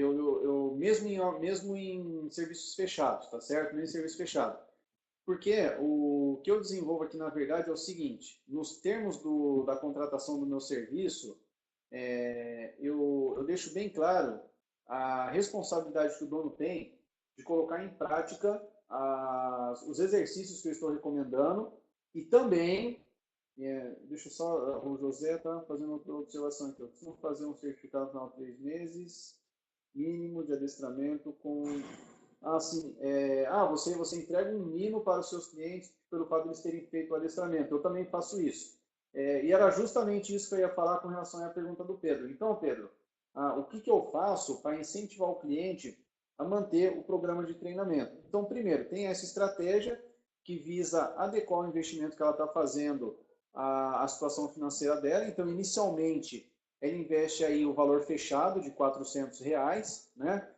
Speaker 1: mesmo em serviços fechados, tá certo? Mesmo em serviço fechado. Porque o que eu desenvolvo aqui, na verdade, é o seguinte, nos termos da contratação do meu serviço, eu deixo bem claro a responsabilidade que o dono tem de colocar em prática os exercícios que eu estou recomendando e também, deixa eu só, o José está fazendo outra observação aqui, eu preciso fazer um certificado final de 3 meses, mínimo de adestramento com... sim, você entrega um mimo para os seus clientes pelo fato de eles terem feito o adestramento, eu também faço isso. E era justamente isso que eu ia falar com relação à pergunta do Pedro. Então, Pedro, o que eu faço para incentivar o cliente a manter o programa de treinamento? Então, primeiro, tem essa estratégia que visa adequar o investimento que ela está fazendo à situação financeira dela. Então, inicialmente, ela investe aí o valor fechado de R$ 400, né?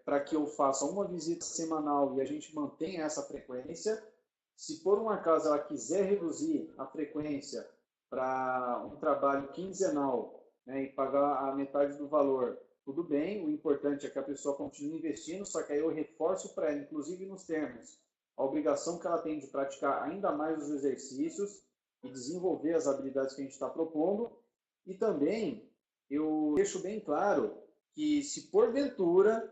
Speaker 1: Para que eu faça uma visita semanal e a gente mantenha essa frequência. Se por um acaso ela quiser reduzir a frequência para um trabalho quinzenal, né, e pagar a metade do valor, tudo bem, o importante é que a pessoa continue investindo, só que aí eu reforço para ela, inclusive nos termos, a obrigação que ela tem de praticar ainda mais os exercícios e desenvolver as habilidades que a gente está propondo. E também eu deixo bem claro que se porventura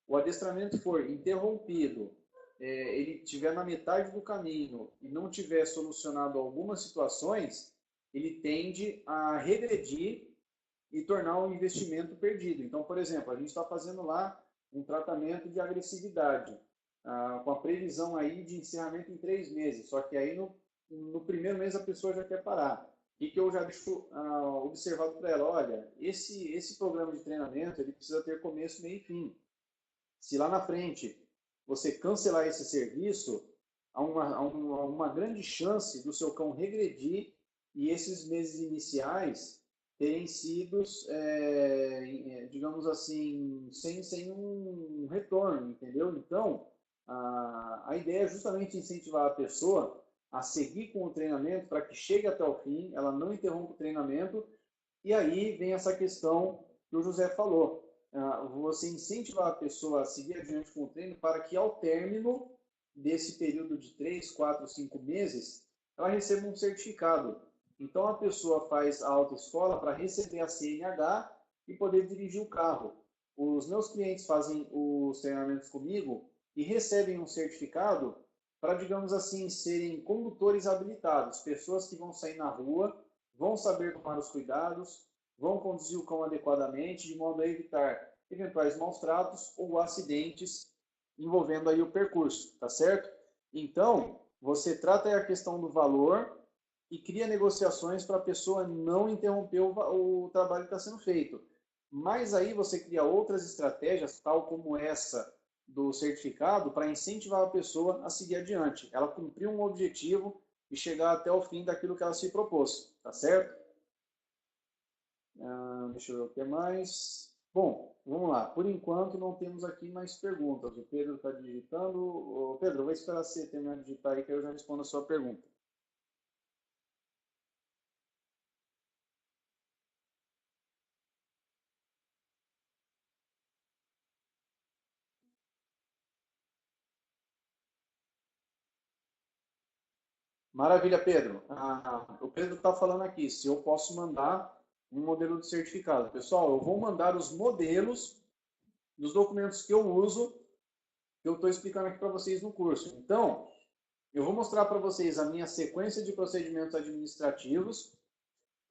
Speaker 1: o adestramento for interrompido, ele estiver na metade do caminho e não tiver solucionado algumas situações, ele tende a regredir e tornar um investimento perdido. Então, por exemplo, a gente está fazendo lá um tratamento de agressividade, com a previsão aí de encerramento em 3 meses, só que aí no primeiro mês a pessoa já quer parar. E que eu já deixo observado para ela, olha, esse programa de treinamento ele precisa ter começo, meio e fim. Se lá na frente você cancelar esse serviço, há uma grande chance do seu cão regredir e esses meses iniciais terem sido, digamos assim, sem um retorno, entendeu? Então, a ideia é justamente incentivar a pessoa a seguir com o treinamento para que chegue até o fim, ela não interrompa o treinamento, e aí vem essa questão que o José falou. Você incentivar a pessoa a seguir adiante com o treino para que ao término desse período de 3, 4, 5 meses, ela receba um certificado. Então a pessoa faz a autoescola para receber a CNH e poder dirigir o carro. Os meus clientes fazem os treinamentos comigo e recebem um certificado para, digamos assim, serem condutores habilitados, pessoas que vão sair na rua, vão saber tomar os cuidados, vão conduzir o cão adequadamente, de modo a evitar eventuais maus tratos ou acidentes envolvendo aí o percurso, tá certo? Então, você trata aí a questão do valor e cria negociações para a pessoa não interromper o trabalho que está sendo feito. Mas aí você cria outras estratégias, tal como essa do certificado para incentivar a pessoa a seguir adiante. Ela cumprir um objetivo e chegar até o fim daquilo que ela se propôs, tá certo? Deixa eu ver o que mais. Bom, vamos lá. Por enquanto não temos aqui mais perguntas. O Pedro está digitando. Ô, Pedro, eu vou esperar você terminar de digitar aí que eu já respondo a sua pergunta. Maravilha, Pedro. O Pedro está falando aqui se eu posso mandar um modelo de certificado. Pessoal, eu vou mandar os modelos dos documentos que eu uso, que eu estou explicando aqui para vocês no curso. Então, eu vou mostrar para vocês a minha sequência de procedimentos administrativos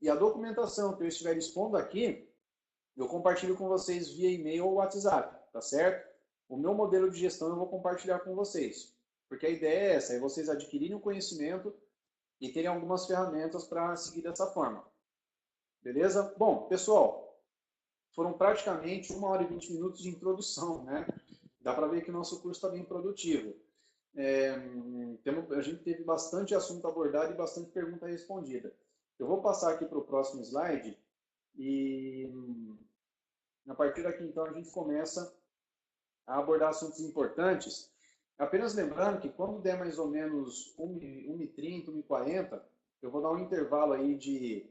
Speaker 1: e a documentação que eu estiver expondo aqui, eu compartilho com vocês via e-mail ou WhatsApp, tá certo? O meu modelo de gestão eu vou compartilhar com vocês, porque a ideia é essa, é vocês adquirirem o conhecimento e terem algumas ferramentas para seguir dessa forma. Beleza? Bom, pessoal, foram praticamente 1 hora e 20 minutos de introdução, né? Dá para ver que o nosso curso está bem produtivo. A gente teve bastante assunto abordado e bastante pergunta respondida. Eu vou passar aqui para o próximo slide e a partir daqui então a gente começa a abordar assuntos importantes. Apenas lembrando que quando der mais ou menos 1h30, 1h40, eu vou dar um intervalo aí de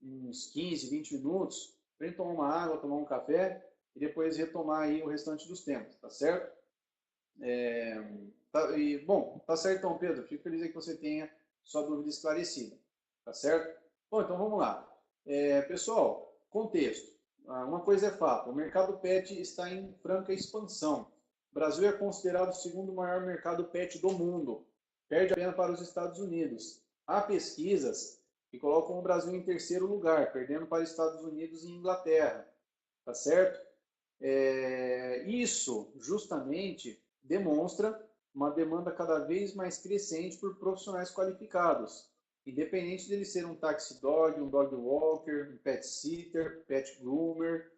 Speaker 1: uns 15, 20 minutos para tomar uma água, tomar um café e depois retomar aí o restante dos tempos, tá certo? Bom, tá certo então, Pedro. Fico feliz que você tenha sua dúvida esclarecida, tá certo? Bom, então vamos lá. Pessoal, contexto. Uma coisa é fato, o mercado pet está em franca expansão. O Brasil é considerado o segundo maior mercado pet do mundo, perde apenas para os Estados Unidos. Há pesquisas que colocam o Brasil em terceiro lugar, perdendo para Estados Unidos e Inglaterra, tá certo? Isso justamente demonstra uma demanda cada vez mais crescente por profissionais qualificados, independente dele ser um taxi dog, um dog walker, um pet sitter, pet groomer,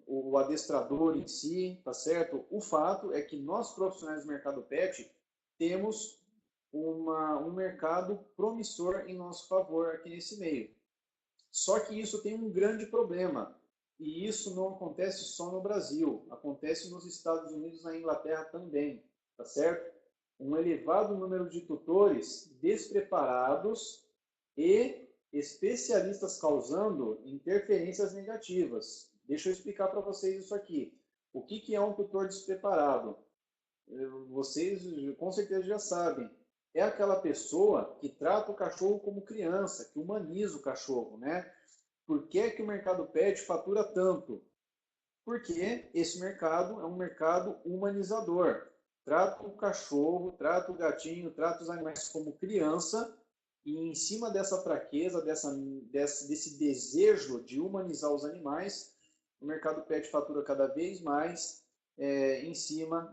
Speaker 1: o adestrador em si, tá certo? O fato é que nós profissionais do mercado pet temos um mercado promissor em nosso favor aqui nesse meio. Só que isso tem um grande problema. E isso não acontece só no Brasil, acontece nos Estados Unidos e na Inglaterra também, tá certo? Um elevado número de tutores despreparados e especialistas causando interferências negativas. Deixa eu explicar para vocês isso aqui. O que é um tutor despreparado? Vocês com certeza já sabem. É aquela pessoa que trata o cachorro como criança, que humaniza o cachorro, né? Por que o mercado pet fatura tanto? Porque esse mercado é um mercado humanizador. Trata o cachorro, trata o gatinho, trata os animais como criança e em cima dessa fraqueza, desse desejo de humanizar os animais, o mercado pet fatura cada vez mais em cima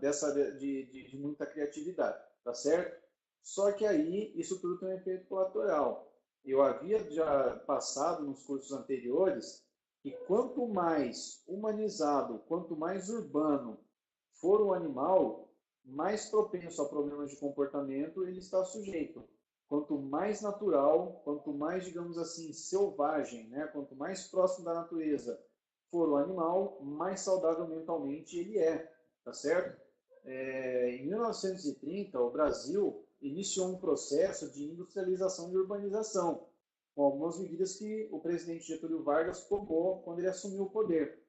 Speaker 1: de muita criatividade, tá certo? Só que aí isso tudo tem um efeito colateral. Eu havia já passado nos cursos anteriores que quanto mais humanizado, quanto mais urbano for o animal, mais propenso a problemas de comportamento ele está sujeito. Quanto mais natural, quanto mais, digamos assim, selvagem, né? Quanto mais próximo da natureza for o animal, mais saudável mentalmente ele é, tá certo? Em 1930, o Brasil iniciou um processo de industrialização e urbanização, com algumas medidas que o presidente Getúlio Vargas tomou quando ele assumiu o poder.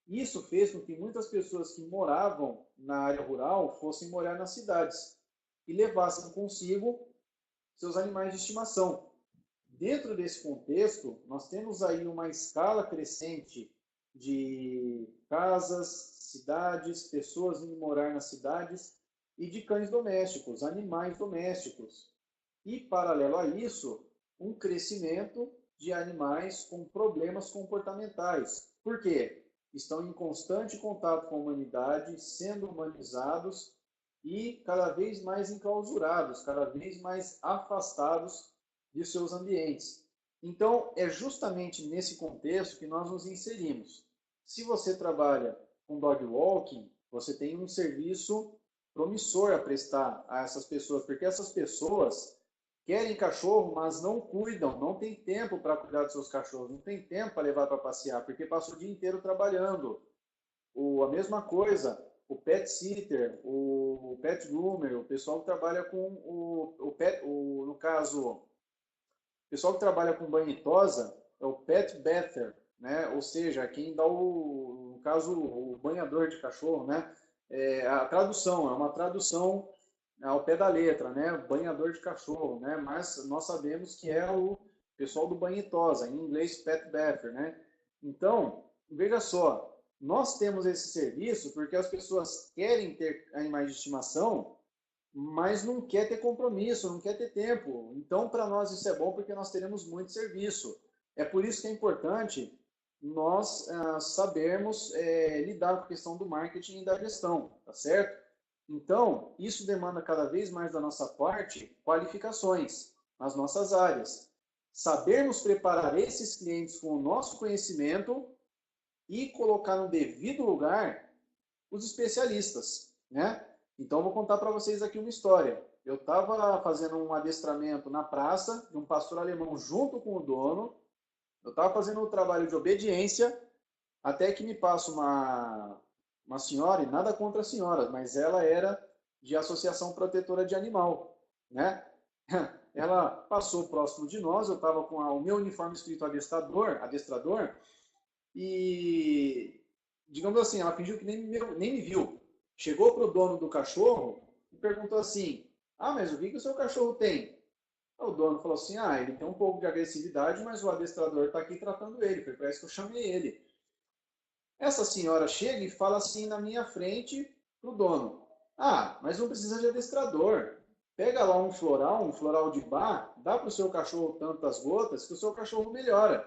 Speaker 1: Isso fez com que muitas pessoas que moravam na área rural fossem morar nas cidades e levassem consigo seus animais de estimação. Dentro desse contexto, nós temos aí uma escala crescente de casas, cidades, pessoas indo morar nas cidades e de cães domésticos, animais domésticos. E, paralelo a isso, um crescimento de animais com problemas comportamentais. Por quê? Estão em constante contato com a humanidade, sendo humanizados e cada vez mais enclausurados, cada vez mais afastados de seus ambientes. Então, é justamente nesse contexto que nós nos inserimos. Se você trabalha com dog walking, você tem um serviço promissor a prestar a essas pessoas, porque essas pessoas querem cachorro, mas não cuidam, não tem tempo para cuidar dos seus cachorros, não tem tempo para levar para passear, porque passa o dia inteiro trabalhando. A mesma coisa, o pet sitter, o pet groomer, o pessoal que trabalha com no caso, o pessoal que trabalha com banho e tosa é o pet bather, né? Ou seja, quem dá no caso, o banhador de cachorro, né? A tradução, é uma tradução ao pé da letra, né? Banhador de cachorro, né? Mas nós sabemos que é o pessoal do banho e tosa, em inglês pet bather, né? Então, veja só, nós temos esse serviço porque as pessoas querem ter animais de estimação, mas não quer ter compromisso, não quer ter tempo. Então, para nós isso é bom porque nós teremos muito serviço. É por isso que é importante nós sabermos lidar com a questão do marketing e da gestão, tá certo? Então, isso demanda cada vez mais da nossa parte qualificações nas nossas áreas. Sabermos preparar esses clientes com o nosso conhecimento e colocar no devido lugar os especialistas, né? Então, vou contar para vocês aqui uma história. Eu estava fazendo um adestramento na praça de um pastor alemão junto com o dono. Eu estava fazendo um trabalho de obediência, até que me passa uma senhora, e nada contra a senhora, mas ela era de associação protetora de animal, né? Ela passou próximo de nós, eu estava com o meu uniforme escrito adestrador, e, digamos assim, ela fingiu que nem me viu. Chegou para o dono do cachorro e perguntou assim, mas o que o seu cachorro tem? O dono falou assim, ele tem um pouco de agressividade, mas o adestrador está aqui tratando ele, foi para isso que eu chamei ele. Essa senhora chega e fala assim na minha frente para o dono, mas não precisa de adestrador. Pega lá um floral de bar, dá para o seu cachorro tantas gotas que o seu cachorro melhora.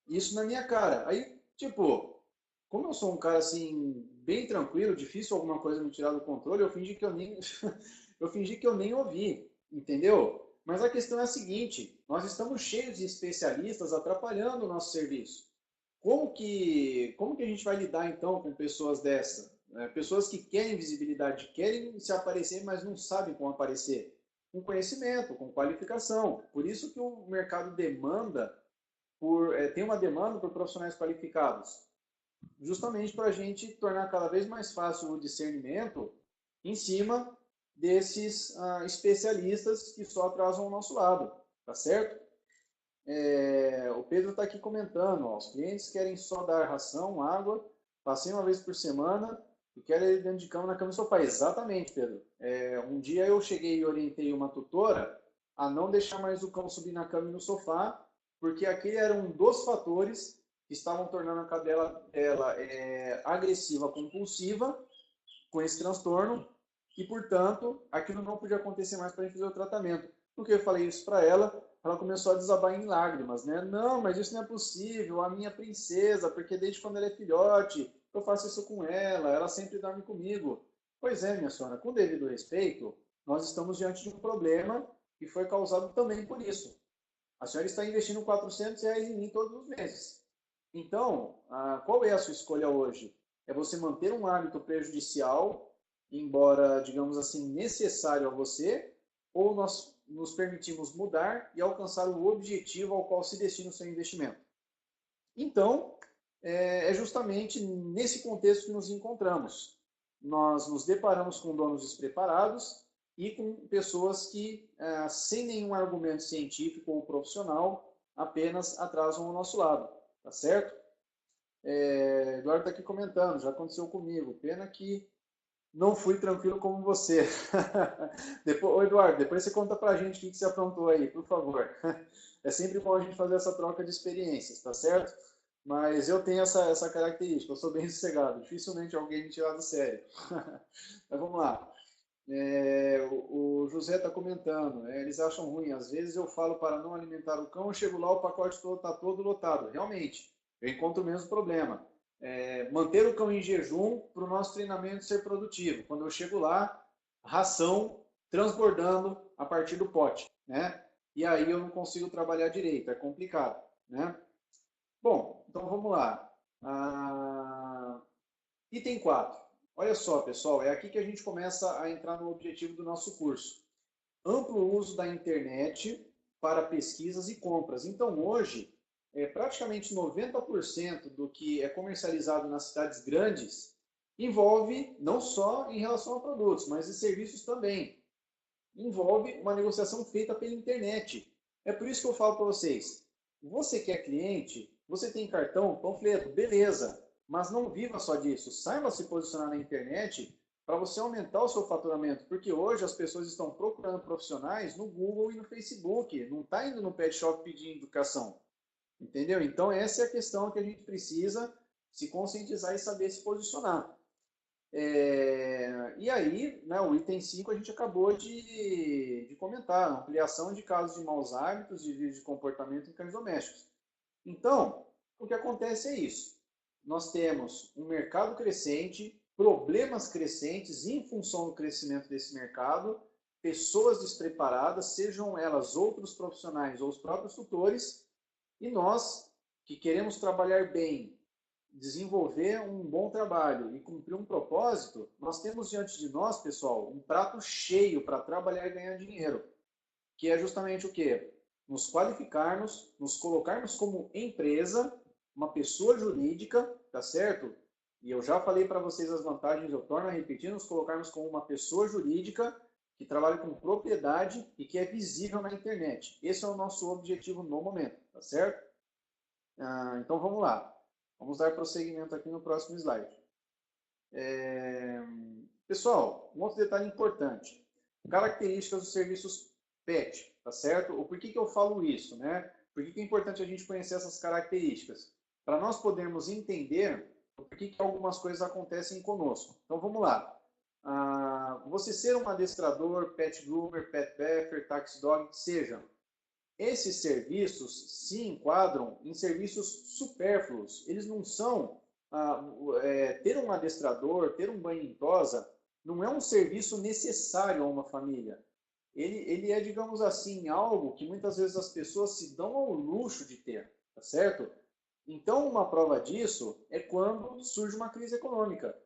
Speaker 1: Isso na minha cara. Aí, tipo, como eu sou um cara assim, bem tranquilo, difícil alguma coisa me tirar do controle, eu fingi que eu nem, eu fingi que eu nem ouvi, entendeu? Mas a questão é a seguinte, nós estamos cheios de especialistas atrapalhando o nosso serviço. Como que a gente vai lidar então com pessoas dessa? Pessoas que querem visibilidade, querem se aparecer, mas não sabem como aparecer. Com conhecimento, com qualificação. Por isso que o mercado tem uma demanda por profissionais qualificados. Justamente para a gente tornar cada vez mais fácil o discernimento em cima desses especialistas que só atrasam o nosso lado, tá certo? O Pedro está aqui comentando, os clientes querem só dar ração, água, passei uma vez por semana e querem ele dentro de cama, na cama do sofá. Exatamente, Pedro. Um dia eu cheguei e orientei uma tutora a não deixar mais o cão subir na cama e no sofá, porque aquele era um dos fatores que estavam tornando a cadela dela agressiva, compulsiva, com esse transtorno, e, portanto, aquilo não podia acontecer mais para a gente fazer o tratamento. Porque eu falei isso para ela começou a desabar em lágrimas, né? Não, mas isso não é possível, a minha princesa, porque desde quando ela é filhote, eu faço isso com ela sempre dorme comigo. Pois é, minha senhora, com devido respeito, nós estamos diante de um problema que foi causado também por isso. A senhora está investindo R$ 400 em mim todos os meses. Então, qual é a sua escolha hoje? É você manter um hábito prejudicial, embora, digamos assim, necessário a você, ou nós nos permitimos mudar e alcançar o objetivo ao qual se destina o seu investimento? Então, é justamente nesse contexto que nos encontramos. Nós nos deparamos com donos despreparados e com pessoas que, sem nenhum argumento científico ou profissional, apenas atrasam o nosso lado, tá certo? Eduardo está aqui comentando, já aconteceu comigo, pena que não fui tranquilo como você. Ô Eduardo, depois você conta pra gente o que você aprontou aí, por favor. É sempre bom a gente fazer essa troca de experiências, tá certo? Mas eu tenho essa característica, eu sou bem sossegado, dificilmente alguém me tirar do sério. Mas vamos lá. O José está comentando, eles acham ruim, às vezes eu falo para não alimentar o cão, eu chego lá, o pacote está todo lotado. Realmente, eu encontro o mesmo problema. Manter o cão em jejum para o nosso treinamento ser produtivo. Quando eu chego lá, ração transbordando a partir do pote, né? E aí eu não consigo trabalhar direito, é complicado, né? Bom, então vamos lá. Item 4. Olha só, pessoal, é aqui que a gente começa a entrar no objetivo do nosso curso. Amplo uso da internet para pesquisas e compras. Então, hoje, praticamente 90% do que é comercializado nas cidades grandes envolve, não só em relação a produtos, mas em serviços também, envolve uma negociação feita pela internet. É por isso que eu falo para vocês, você que é cliente, você tem cartão, panfleto, beleza, mas não viva só disso. Saiba se posicionar na internet para você aumentar o seu faturamento, porque hoje as pessoas estão procurando profissionais no Google e no Facebook, não está indo no pet shop pedir educação, entendeu? Então essa é a questão que a gente precisa se conscientizar e saber se posicionar. E aí, né, o item 5 a gente acabou de comentar, ampliação de casos de maus hábitos e vícios de comportamento em cães domésticos. Então, o que acontece é isso. Nós temos um mercado crescente, problemas crescentes em função do crescimento desse mercado, pessoas despreparadas, sejam elas outros profissionais ou os próprios tutores, e nós que queremos trabalhar bem, desenvolver um bom trabalho e cumprir um propósito, nós temos diante de nós, pessoal, um prato cheio para trabalhar e ganhar dinheiro, que é justamente o quê? Nos qualificarmos, nos colocarmos como empresa, uma pessoa jurídica, tá certo? E eu já falei para vocês as vantagens, eu torno a repetir, nos colocarmos como uma pessoa jurídica que trabalha com propriedade e que é visível na internet. Esse é o nosso objetivo no momento, tá certo? Então vamos lá. Vamos dar prosseguimento aqui no próximo slide. Pessoal, um outro detalhe importante. Características dos serviços PET, tá certo? O por que eu falo isso, né? Por que é importante a gente conhecer essas características? Para nós podermos entender por que algumas coisas acontecem conosco. Então vamos lá. Você ser um adestrador, pet groomer, pet buffer, taxi dog, seja, esses serviços se enquadram em serviços supérfluos. Eles não são... ter um adestrador, ter um banho em tosa, não é um serviço necessário a uma família. Ele é, digamos assim, algo que muitas vezes as pessoas se dão ao luxo de ter, tá certo? Então, uma prova disso é quando surge uma crise econômica.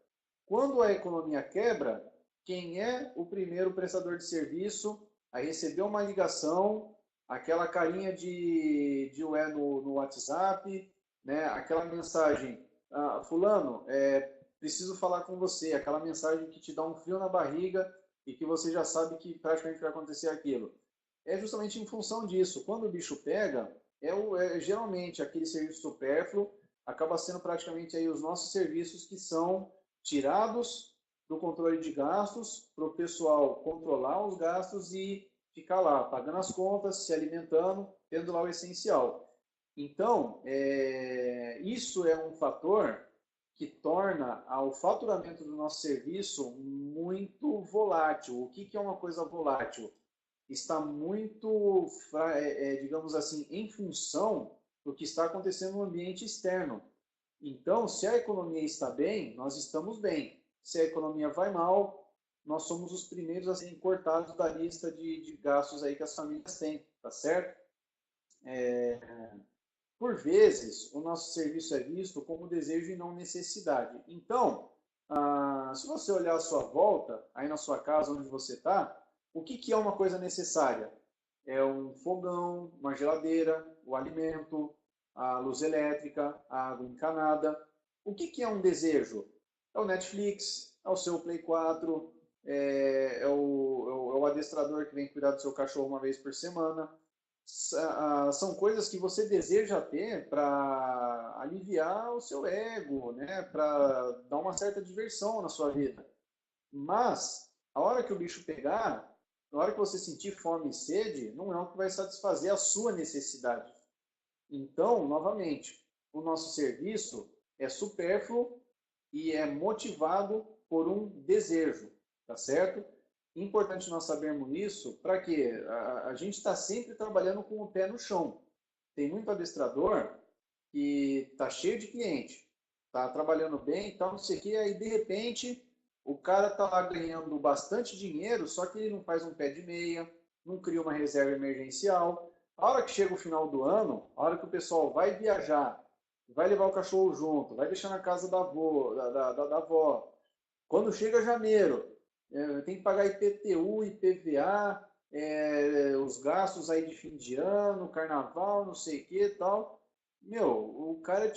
Speaker 1: Quando a economia quebra, quem é o primeiro prestador de serviço a receber uma ligação, aquela carinha de ué no WhatsApp, né? Aquela mensagem, fulano, preciso falar com você, aquela mensagem que te dá um frio na barriga e que você já sabe que praticamente vai acontecer aquilo. É justamente em função disso. Quando o bicho pega, geralmente aquele serviço supérfluo acaba sendo praticamente aí os nossos serviços que são tirados do controle de gastos para o pessoal controlar os gastos e ficar lá pagando as contas, se alimentando, tendo lá o essencial. Então, isso é um fator que torna o faturamento do nosso serviço muito volátil. O que é uma coisa volátil? Está muito, digamos assim, em função do que está acontecendo no ambiente externo. Então, se a economia está bem, nós estamos bem. Se a economia vai mal, nós somos os primeiros a serem cortados da lista de gastos aí que as famílias têm, tá certo? Por vezes, o nosso serviço é visto como desejo e não necessidade. Então, se você olhar à sua volta, aí na sua casa onde você está, o que é uma coisa necessária? É um fogão, uma geladeira, o alimento, a luz elétrica, a água encanada. O que é um desejo? É o Netflix, é o seu Play 4, é o adestrador que vem cuidar do seu cachorro uma vez por semana. São coisas que você deseja ter para aliviar o seu ego, né? Para dar uma certa diversão na sua vida. Mas, a hora que o bicho pegar, na hora que você sentir fome e sede, não é o que vai satisfazer a sua necessidade. Então, novamente, o nosso serviço é supérfluo e é motivado por um desejo, tá certo? Importante nós sabermos isso para que a gente está sempre trabalhando com o pé no chão. Tem muito adestrador que está cheio de cliente, está trabalhando bem e tal, não sei o que, aí de repente o cara está lá ganhando bastante dinheiro, só que ele não faz um pé de meia, não cria uma reserva emergencial. A hora que chega o final do ano, a hora que o pessoal vai viajar, vai levar o cachorro junto, vai deixar na casa da avó, Quando chega janeiro, tem que pagar IPTU, IPVA, os gastos aí de fim de ano, carnaval, não sei o que e tal. Meu, o cara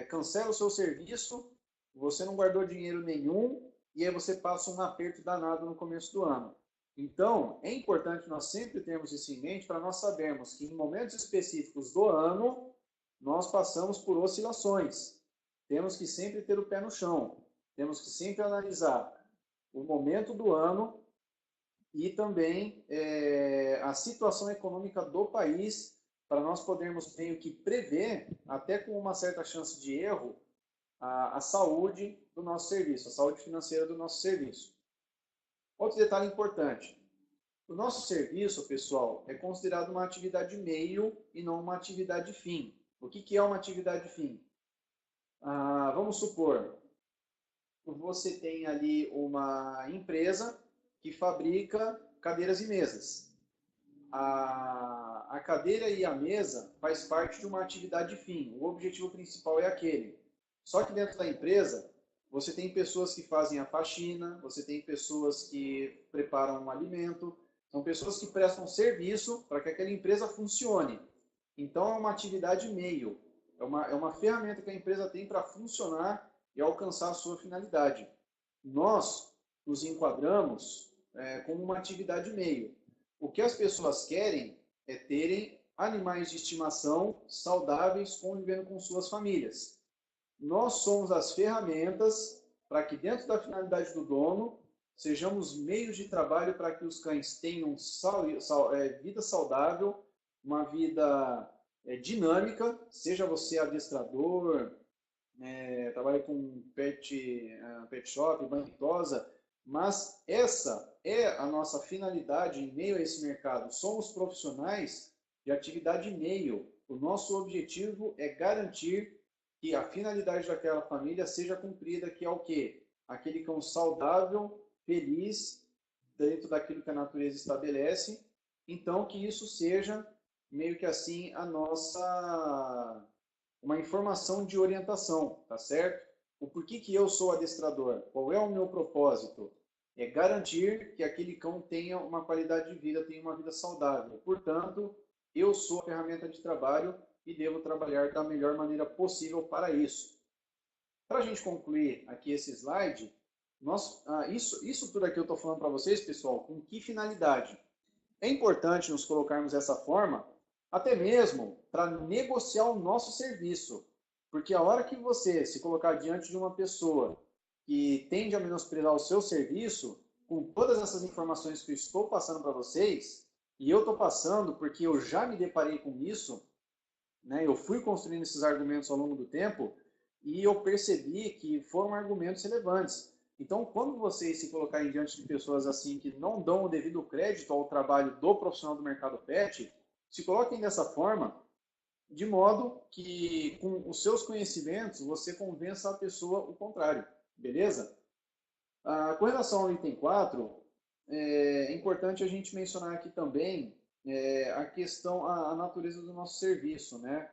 Speaker 1: cancela o seu serviço, você não guardou dinheiro nenhum e aí você passa um aperto danado no começo do ano. Então, é importante nós sempre termos isso em mente para nós sabermos que em momentos específicos do ano nós passamos por oscilações. Temos que sempre ter o pé no chão. Temos que sempre analisar o momento do ano e também a situação econômica do país para nós podermos meio que prever, até com uma certa chance de erro, a saúde do nosso serviço, a saúde financeira do nosso serviço. Outro detalhe importante, o nosso serviço, pessoal, é considerado uma atividade meio e não uma atividade fim. O que é uma atividade fim? Vamos supor, você tem ali uma empresa que fabrica cadeiras e mesas. A cadeira e a mesa faz parte de uma atividade fim. O objetivo principal é aquele. Só que dentro da empresa, você tem pessoas que fazem a faxina, você tem pessoas que preparam um alimento, são pessoas que prestam serviço para que aquela empresa funcione. Então, é uma atividade meio. É uma ferramenta que a empresa tem para funcionar e alcançar a sua finalidade. Nós nos enquadramos como uma atividade meio. O que as pessoas querem é terem animais de estimação saudáveis convivendo com suas famílias. Nós somos as ferramentas para que dentro da finalidade do dono sejamos meios de trabalho para que os cães tenham vida saudável, uma vida dinâmica, seja você adestrador, trabalha com pet shop, banho e tosa, mas essa é a nossa finalidade em meio a esse mercado. Somos profissionais de atividade meio. O nosso objetivo é garantir que a finalidade daquela família seja cumprida, que é o quê? Aquele cão saudável, feliz, dentro daquilo que a natureza estabelece. Então, que isso seja meio que assim a nossa uma informação de orientação, tá certo? O porquê que eu sou adestrador? Qual é o meu propósito? É garantir que aquele cão tenha uma qualidade de vida, tenha uma vida saudável. Portanto, eu sou a ferramenta de trabalho e devo trabalhar da melhor maneira possível para isso. Para a gente concluir aqui esse slide, isso tudo aqui eu estou falando para vocês, pessoal, com que finalidade? É importante nos colocarmos dessa forma, até mesmo para negociar o nosso serviço. Porque a hora que você se colocar diante de uma pessoa que tende a menosprezar o seu serviço, com todas essas informações que eu estou passando para vocês, e eu estou passando porque eu já me deparei com isso, né? Eu fui construindo esses argumentos ao longo do tempo e eu percebi que foram argumentos relevantes. Então, quando vocês se colocarem diante de pessoas assim que não dão o devido crédito ao trabalho do profissional do mercado pet, se coloquem dessa forma, de modo que com os seus conhecimentos você convença a pessoa o contrário, beleza? Com relação ao item 4, é importante a gente mencionar aqui também a questão, a natureza do nosso serviço, né?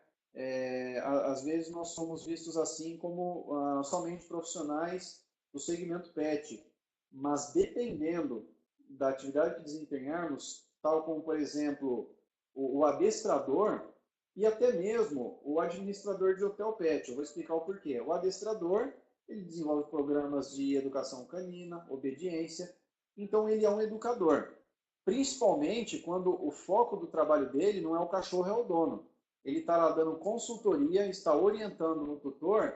Speaker 1: Às vezes nós somos vistos assim como somente profissionais do segmento pet, mas dependendo da atividade que desempenharmos, tal como, por exemplo, o adestrador e até mesmo o administrador de hotel pet. Eu vou explicar o porquê. O adestrador, ele desenvolve programas de educação canina, obediência, então ele é um educador. Principalmente quando o foco do trabalho dele não é o cachorro, é o dono. Ele está lá dando consultoria, está orientando o tutor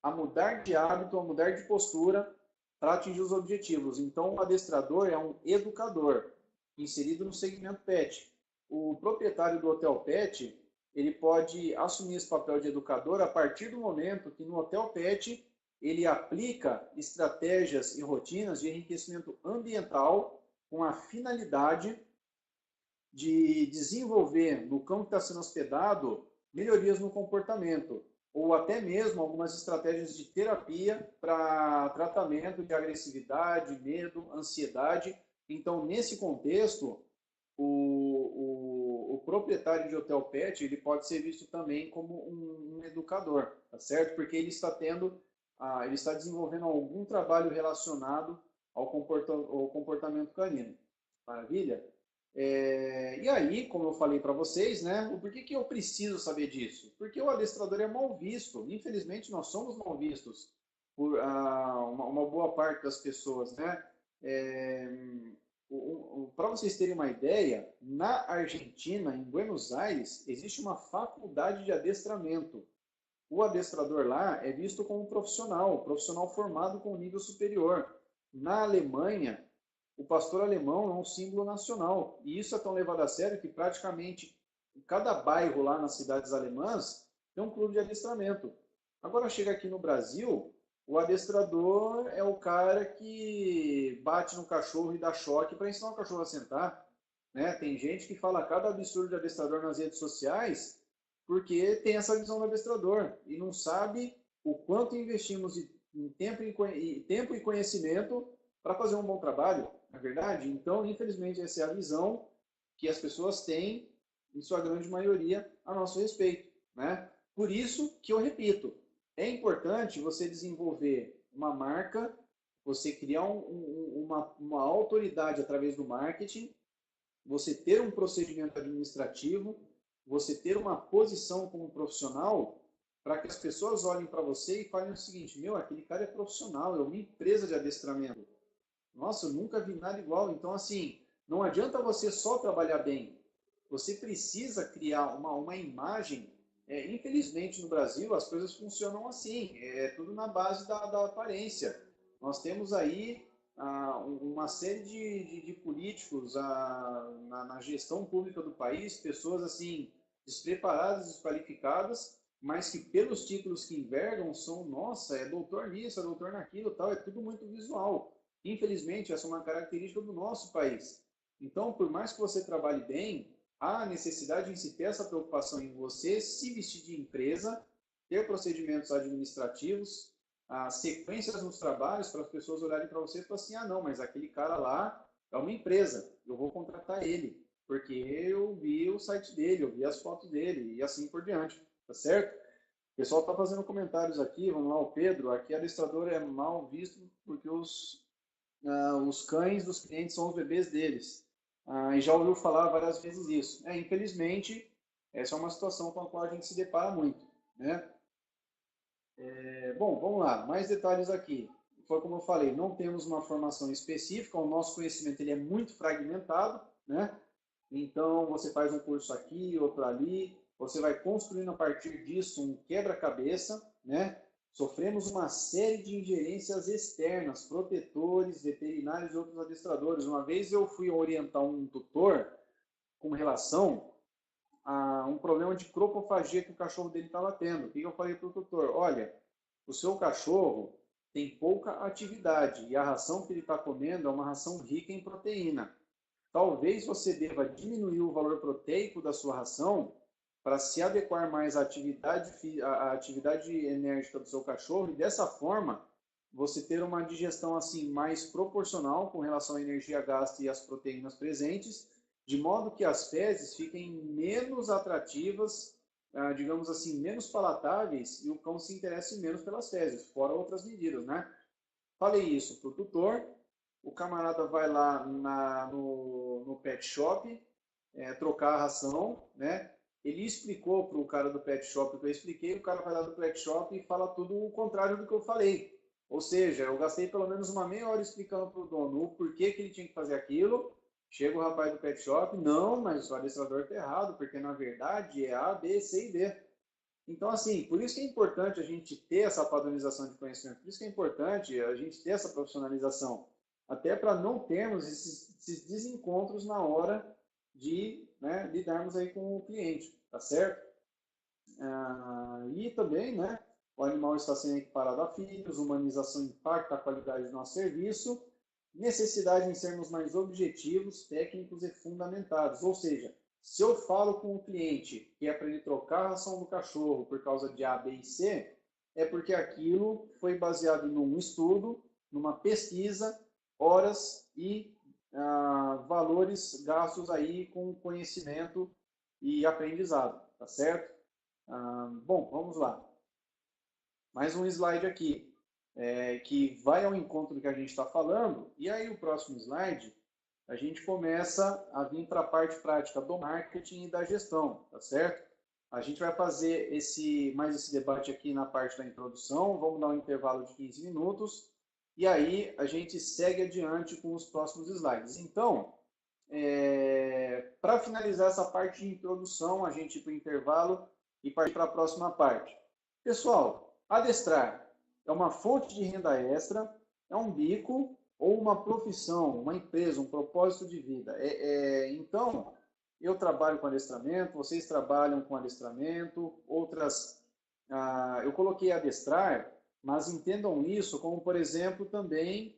Speaker 1: a mudar de hábito, a mudar de postura para atingir os objetivos. Então, o adestrador é um educador inserido no segmento pet. O proprietário do hotel pet, ele pode assumir esse papel de educador a partir do momento que no hotel pet ele aplica estratégias e rotinas de enriquecimento ambiental com a finalidade de desenvolver no cão que está sendo hospedado melhorias no comportamento, ou até mesmo algumas estratégias de terapia para tratamento de agressividade, medo, ansiedade. Então, nesse contexto, o proprietário de hotel pet ele pode ser visto também como um educador, tá certo? Porque ele está tendo ele está desenvolvendo algum trabalho relacionado ao comportamento canino. Maravilha? E aí, como eu falei para vocês, né, por que eu preciso saber disso? Porque o adestrador é mal visto. Infelizmente, nós somos mal vistos por uma boa parte das pessoas, né? Para vocês terem uma ideia, na Argentina, em Buenos Aires, existe uma faculdade de adestramento. O adestrador lá é visto como profissional formado com nível superior. Na Alemanha, o pastor alemão é um símbolo nacional. E isso é tão levado a sério que praticamente em cada bairro lá nas cidades alemãs tem um clube de adestramento. Agora chega aqui no Brasil, o adestrador é o cara que bate no cachorro e dá choque para ensinar o cachorro a sentar. Né? Tem gente que fala cada absurdo de adestrador nas redes sociais porque tem essa visão do adestrador e não sabe o quanto investimos em tempo e conhecimento para fazer um bom trabalho, não é verdade? Então, infelizmente, essa é a visão que as pessoas têm, em sua grande maioria, a nosso respeito. Né? Por isso que eu repito, é importante você desenvolver uma marca, você criar uma autoridade através do marketing, você ter um procedimento administrativo, você ter uma posição como profissional para que as pessoas olhem para você e falem o seguinte, meu, aquele cara é profissional, é uma empresa de adestramento. Nossa, eu nunca vi nada igual. Então, assim, não adianta você só trabalhar bem. Você precisa criar uma imagem. Infelizmente, no Brasil, as coisas funcionam assim. É tudo na base da aparência. Nós temos aí uma série de políticos na gestão pública do país, pessoas assim despreparadas, desqualificadas, mas que pelos títulos que envergam são, nossa, é doutor nisso, é doutor naquilo, tal, é tudo muito visual. Infelizmente, essa é uma característica do nosso país. Então, por mais que você trabalhe bem, há necessidade em se ter essa preocupação em você se vestir de empresa, ter procedimentos administrativos, sequências nos trabalhos para as pessoas olharem para você e falarem assim, não, mas aquele cara lá é uma empresa, eu vou contratar ele, porque eu vi o site dele, eu vi as fotos dele e assim por diante, tá certo? O pessoal está fazendo comentários aqui, vamos lá, o Pedro, aqui adestrador é mal visto porque os cães dos clientes são os bebês deles. E já ouviu falar várias vezes isso. Infelizmente, essa é uma situação com a qual a gente se depara muito. Né? Bom, vamos lá, mais detalhes aqui. Foi como eu falei, não temos uma formação específica, o nosso conhecimento ele é muito fragmentado, né? Então, você faz um curso aqui, outro ali, você vai construindo a partir disso um quebra-cabeça, né? Sofremos uma série de ingerências externas, protetores, veterinários e outros adestradores. Uma vez eu fui orientar um tutor com relação a um problema de cropofagia que o cachorro dele estava tendo. O que eu falei para o tutor? Olha, o seu cachorro tem pouca atividade e a ração que ele está comendo é uma ração rica em proteína. Talvez você deva diminuir o valor proteico da sua ração para se adequar mais à atividade enérgica do seu cachorro e dessa forma você ter uma digestão assim mais proporcional com relação à energia gasta e às proteínas presentes, de modo que as fezes fiquem menos atrativas, digamos assim, menos palatáveis e o cão se interesse menos pelas fezes, fora outras medidas, né? Falei isso para o tutor, o camarada vai lá no pet shop, trocar a ração, né? Ele explicou para o cara do pet shop o que eu expliquei, o cara vai lá do pet shop e fala tudo o contrário do que eu falei. Ou seja, eu gastei pelo menos uma meia hora explicando para o dono o porquê que ele tinha que fazer aquilo. Chega o rapaz do pet shop, não, mas o adestrador está errado, porque na verdade é A, B, C e D. Então, assim, por isso que é importante a gente ter essa padronização de conhecimento, por isso que é importante a gente ter essa profissionalização, até para não termos esses desencontros na hora de lidarmos aí com o cliente, tá certo? E também, né, o animal está sendo equiparado a filhos, humanização impacta a qualidade do nosso serviço, necessidade em sermos mais objetivos, técnicos e fundamentados, ou seja, se eu falo com o cliente que é para ele trocar a ração do cachorro por causa de A, B e C, é porque aquilo foi baseado num estudo, numa pesquisa, horas e valores gastos aí com conhecimento e aprendizado, tá certo? Bom, vamos lá. Mais um slide aqui. que vai ao encontro do que a gente está falando, e aí o próximo slide, a gente começa a vir para a parte prática do marketing e da gestão, tá certo? A gente vai fazer mais esse debate aqui na parte da introdução, vamos dar um intervalo de 15 minutos, e aí a gente segue adiante com os próximos slides. Então, para finalizar essa parte de introdução, a gente ir para o intervalo e partir para a próxima parte. Pessoal, adestrar é uma fonte de renda extra, é um bico ou uma profissão, uma empresa, um propósito de vida. Então, eu trabalho com adestramento, vocês trabalham com adestramento, eu coloquei adestrar, mas entendam isso como, por exemplo, também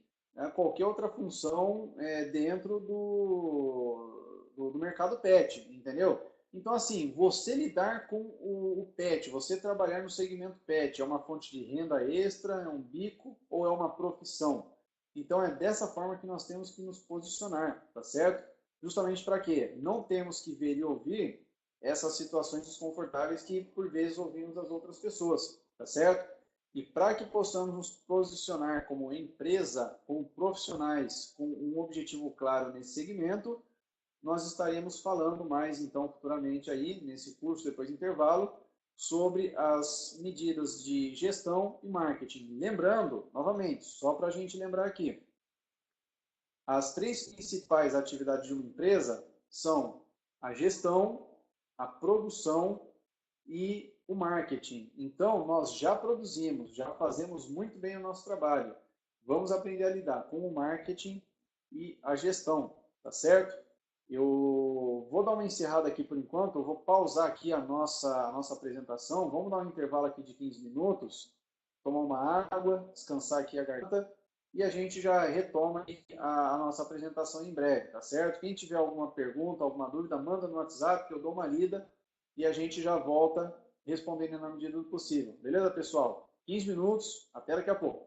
Speaker 1: qualquer outra função dentro do mercado pet, entendeu? Então, assim, você lidar com o pet, você trabalhar no segmento pet, é uma fonte de renda extra, é um bico ou é uma profissão? Então, é dessa forma que nós temos que nos posicionar, tá certo? Justamente para quê? Não temos que ver e ouvir essas situações desconfortáveis que, por vezes, ouvimos das outras pessoas, tá certo? E para que possamos nos posicionar como empresa, como profissionais, com um objetivo claro nesse segmento, nós estaremos falando mais, então, futuramente aí, nesse curso, depois do intervalo, sobre as medidas de gestão e marketing. Lembrando, novamente, só para a gente lembrar aqui, as três principais atividades de uma empresa são a gestão, a produção e o marketing. Então, nós já produzimos, já fazemos muito bem o nosso trabalho. Vamos aprender a lidar com o marketing e a gestão, tá certo? Eu vou dar uma encerrada aqui por enquanto, eu vou pausar aqui a nossa apresentação, vamos dar um intervalo aqui de 15 minutos, tomar uma água, descansar aqui a garganta, e a gente já retoma a nossa apresentação em breve, tá certo? Quem tiver alguma pergunta, alguma dúvida, manda no WhatsApp que eu dou uma lida e a gente já volta respondendo na medida do possível. Beleza, pessoal? 15 minutos, até daqui a pouco.